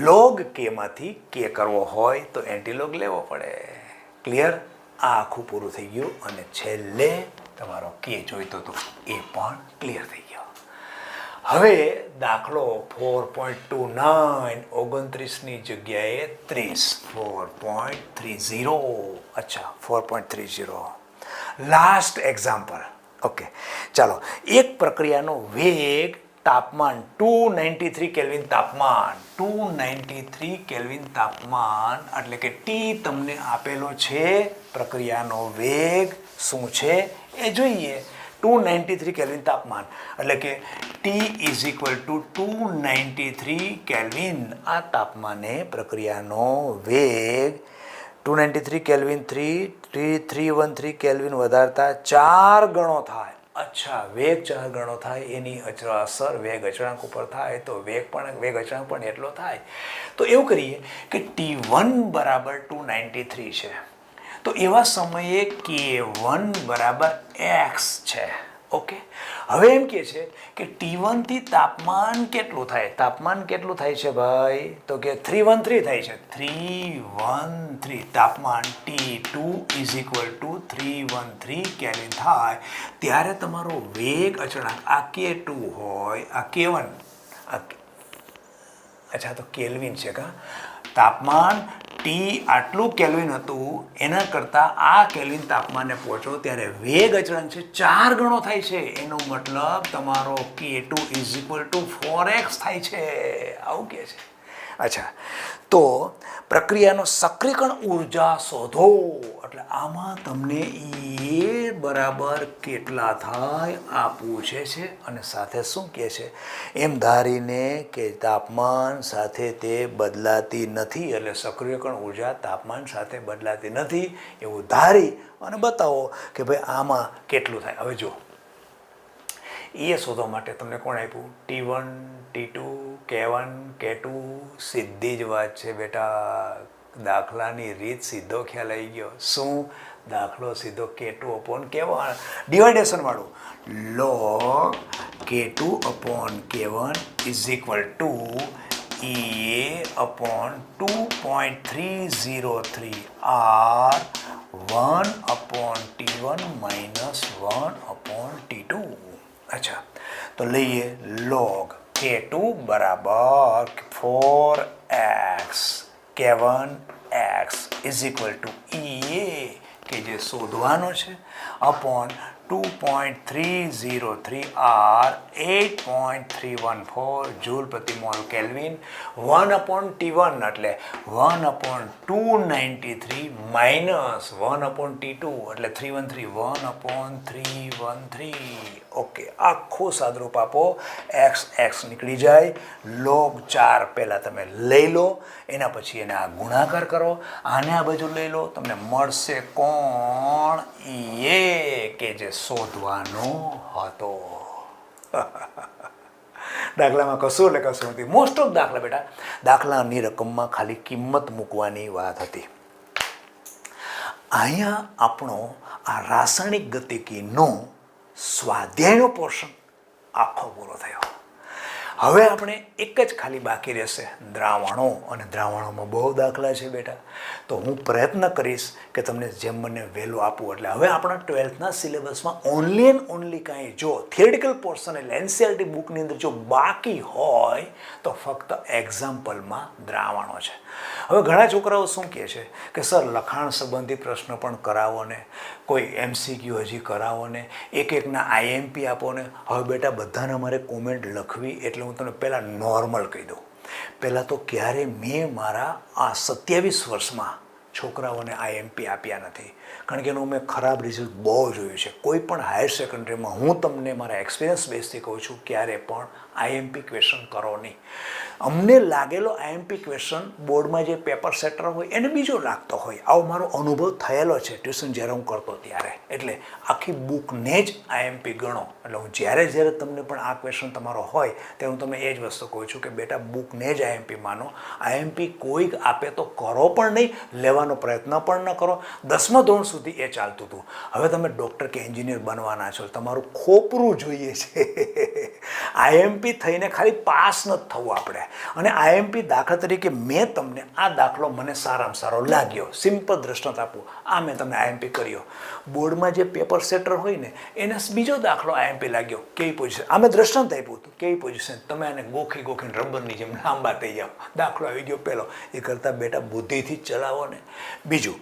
log k માંથી k કરવો હોય તો એન્ટીલોગ લેવો પડે ક્લિયર આ આખું પૂરું થઈ ગયું અને છેલ્લે તમારો કે જોઈતો હતો એ પણ ક્લિયર થઈ ગયો હવે દાખલો 4.29 29ની જગ્યાએ 30 4.30 અચ્છા 4.30 લાસ્ટ એક્ઝામ્પલ ઓકે ચાલો એક પ્રક્રિયાનો વેગ તાપમાન 293 કેલ્વિન તાપમાન 293 કેલ્વિન તાપમાન એટલે કે ટી તમને આપેલો છે પ્રક્રિયાનો વેગ શું છે એ જોઈએ 293 કેલ્વિન તાપમાન એટલે કે T is equal two 293 kelvin આ તાપમાને પ્રક્રિયાનો વેગ 293 કેલ્વિન 313 કેલ્વિન વધારતા 4 ગણો થાય અચ્છા વેગ 4 ગણો થાય એની અસર વેગ અચળાંક ઉપર થાય તો વેગ અચળાંક પણ એટલો થાય તો એવું કરીએ કે T1 બરાબર 293 છે તો એવા સમયે K1 બરાબર x છે ઓકે હવે એમ કહે છે કે T1 થી તાપમાન કેટલું થાય છે ભાઈ તો કે 313 થાય છે 313 તાપમાન T2 is equal two 313 kelvin થાય ત્યારે તમારો વેગ અચળાંક આ K2 હોય આ K1 અચ્છા તો કેલ્વિન છે કા તાપમાન ટી આટલું કેલ્વિન હતું એના કરતાં આ કેલ્વિન તાપમાને પહોંચો ત્યારે વેગ અચળાંક છે 4 ગણો થાય છે એનો મતલબ તમારો K2 is equal two 4x થાય છે આવું કહે છે અચ્છા તો પ્રક્રિયાનો સક્રિયકરણ ઉર્જા શોધો એટલે આમાં તમને એ બરાબર કેટલા થાય આ પૂછે છે અને સાથે શું કહે છે એમ ધારીને કે તાપમાન સાથે તે બદલાતી નથી એટલે સક્રિયકરણ ઉર્જા તાપમાન સાથે બદલાતી નથી એવું ધારી અને બતાવો કે ભાઈ આમાં કેટલું થાય હવે જો એ શોધવા માટે તમને કોણ આપ્યું T1 T2 K1 K2 સીધી જ વાત છે બેટા દાખલાની રીત સીધો ખ્યાલ આવી ગયો શું દાખલો સીધો K2 અપોન K1 ડિવાઇડેશન વાળું log K2 upon K1 is equal two E upon 2.303 R 1 upon T1 minus 1 upon T2 अच्छा तो લઈએ log K2 બરાબર 4x K1x is equal two EA કે જે શોધવાનો છે અપોન 2.303 R 8.314 જૂલ પ્રતિ મોલ કેલ્વિન 1 અપોન T1 એટલે 1 અપોન 293 માઇનસ 1 અપોન T2 એટલે 313 1 અપોન 313 ઓકે આખો સાદરૂપ આપો x નીકળી જાય log 4 પહેલાં તમે લઈ લો એના પછી એને આ ગુણાકાર કરો આને આ બાજુ લઈ લો તમને મળશે કોણ એ કે જે શોધવાનો હતો દાખલામાં કશું એટલે કશું નથી મોસ્ટ ઓફ દાખલા બેટા દાખલાની રકમમાં ખાલી કિંમત મૂકવાની વાત હતી અહીંયા આપણો આ રાસાયણિક ગતિકીનો સ્વાધ્યાયનો પોર્શન આખો પૂરો થયો હવે આપણે એક જ ખાલી બાકી રહેશે દ્રાવણો અને દ્રાવણોમાં બહુ દાખલા છે બેટા તો હું પ્રયત્ન કરીશ કે તમને જેમ મને વહેલું આપું એટલે હવે આપણા 12થના સિલેબસમાં ઓનલી એન્ડ ઓનલી કાંઈ જો થિયરિટિકલ પોર્શન એટલે એનસીઆરટી બુકની અંદર જો બાકી હોય તો ફક્ત એક્ઝામ્પલમાં દ્રાવણો છે હવે ઘણા છોકરાઓ શું કહે છે કે સર લખાણ સંબંધી પ્રશ્ન પણ કરાવો ને કોઈ એમસીક્યુ હજી કરાવો ને એકના આઈએમપી આપો ને હવે બેટા બધાને મારે કોમેન્ટ લખવી એટલે હું તમને પહેલાં નોર્મલ કહી દઉં પહેલાં તો ક્યારે મેં મારા આ 27 વર્ષમાં છોકરાઓને આઈએમપી આપ્યા નથી કારણ કે એનું મેં ખરાબ રિઝલ્ટ બહુ જોયું છે કોઈ પણ હાયર સેકન્ડરીમાં હું તમને મારા એક્સપિરિયન્સ બેઝથી કહું છું ક્યારે પણ આઈએમપી ક્વેશ્ચન કરો નહીં અમને લાગેલો આઈએમપી ક્વેશ્ચન બોર્ડમાં જે પેપર સેટર હોય એને બીજો લાગતો હોય આવો મારો અનુભવ થયેલો છે ટ્યુશન જ્યારે હું કરતો ત્યારે એટલે આખી બુકને જ આઈએમપી ગણો એટલે હું જ્યારે તમને પણ આ ક્વેશ્ચન તમારો હોય ત્યારે હું તમને એ જ વસ્તુ કહું છું કે બેટા બુકને જ આઈએમપી માનો આઈએમપી કોઈક આપે તો કરો પણ નહીં લેવાનો પ્રયત્ન પણ ન કરો 10મા ધોરણ સુધી એ ચાલતું હતું હવે તમે ડૉક્ટર કે એન્જિનિયર બનવાના છો તમારું ખોપરું જોઈએ છે આઈએમપી આઈએમપી થઈને ખાલી પાસ નથી થવું આપણે. અને આઈએમપી દાખલા તરીકે મેં તમને આ દાખલો મને સારામાં સારો લાગ્યો, સિમ્પલ દ્રષ્ટાંત આપું, આ મેં તમને આઈએમપી કર્યો. બોર્ડમાં જે પેપર સેટર હોય ને એને બીજો દાખલો આઈએમપી લાગ્યો, કેવી પોઝિશન, આ મેં દ્રષ્ટાંત આપ્યું હતું, કેવી પોઝિશન, તમે આને ગોખીને રબરની જેમ લાંબા થઈ જાઓ, દાખલો આવી ગયો પહેલો. એ કરતાં બેટા બુદ્ધિથી જ ચલાવો ને. બીજું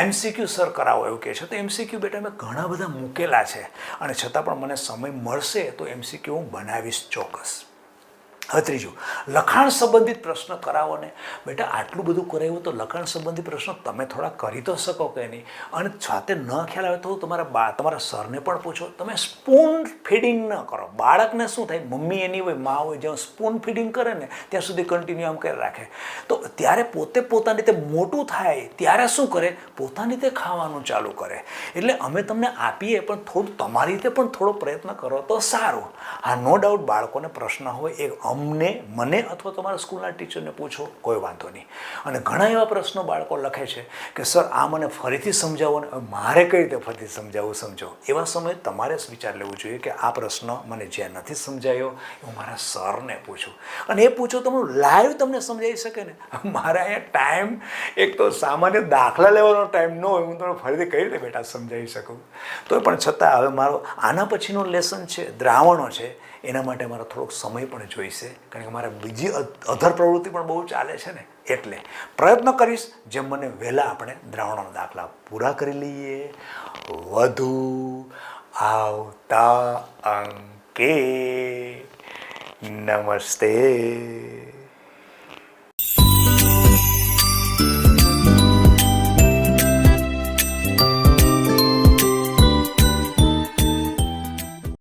એમસીક્યુ સર કરાવો એવું કહે છે, તો એમસીક્યુ બેટા મેં ઘણા બધા મૂકેલા છે અને છતાં પણ મને સમય મળશે તો એમસીક્યુ હું બનાવીશ ચોક્કસ. હવે ત્રીજું, લખાણ સંબંધિત પ્રશ્ન કરાવો ને. બેટા આટલું બધું કરાવ્યું તો લખાણ સંબંધિત પ્રશ્નો તમે થોડા કરી તો શકો કે નહીં. અને સાથે ન ખ્યાલ આવે તો તમારા સરને પણ પૂછો. તમે સ્પૂન ફીડિંગ ન કરો. બાળકને શું થાય, મમ્મી એની હોય, મા હોય, જ્યાં સ્પૂન ફીડિંગ કરે ને ત્યાં સુધી કન્ટિન્યુ આમ કરી રાખે, તો ત્યારે પોતે પોતાની રીતે મોટું થાય ત્યારે શું કરે, પોતાની રીતે ખાવાનું ચાલુ કરે. એટલે અમે તમને આપીએ પણ થોડું તમારી રીતે પણ થોડો પ્રયત્ન કરો તો સારું. હા, નો ડાઉટ બાળકોને પ્રશ્ન હોય એ મને અથવા તમારા સ્કૂલના ટીચરને પૂછો, કોઈ વાંધો નહીં. અને ઘણા એવા પ્રશ્નો બાળકો લખે છે કે સર આ મને ફરીથી સમજાવો ને, મારે કઈ રીતે ફરીથી સમજાવવું સમજો. એવા સમયે તમારે વિચાર લેવું જોઈએ કે આ પ્રશ્ન મને જ્યાં નથી સમજાયો હું મારા સરને પૂછું. અને એ પૂછો તો લાઈવ તમને સમજાવી શકે ને. મારે અહીંયા ટાઈમ, એક તો સામાન્ય દાખલા લેવાનો ટાઈમ ન હોય, હું તમને ફરીથી કઈ રીતે બેટા સમજાવી શકું. તો પણ છતાં હવે મારો આના પછીનો લેસન છે, દ્રાવણો છે, એના માટે મારો થોડોક સમય પણ જોઈશે, કારણ કે મારે બીજી અધર પ્રવૃત્તિ પણ બહુ ચાલે છે ને. એટલે પ્રયત્ન કરીશ જેમ મને વહેલા આપણે દ્રાવણોના દાખલા પૂરા કરી લઈએ. વધુ આવતા અંકે. નમસ્તે.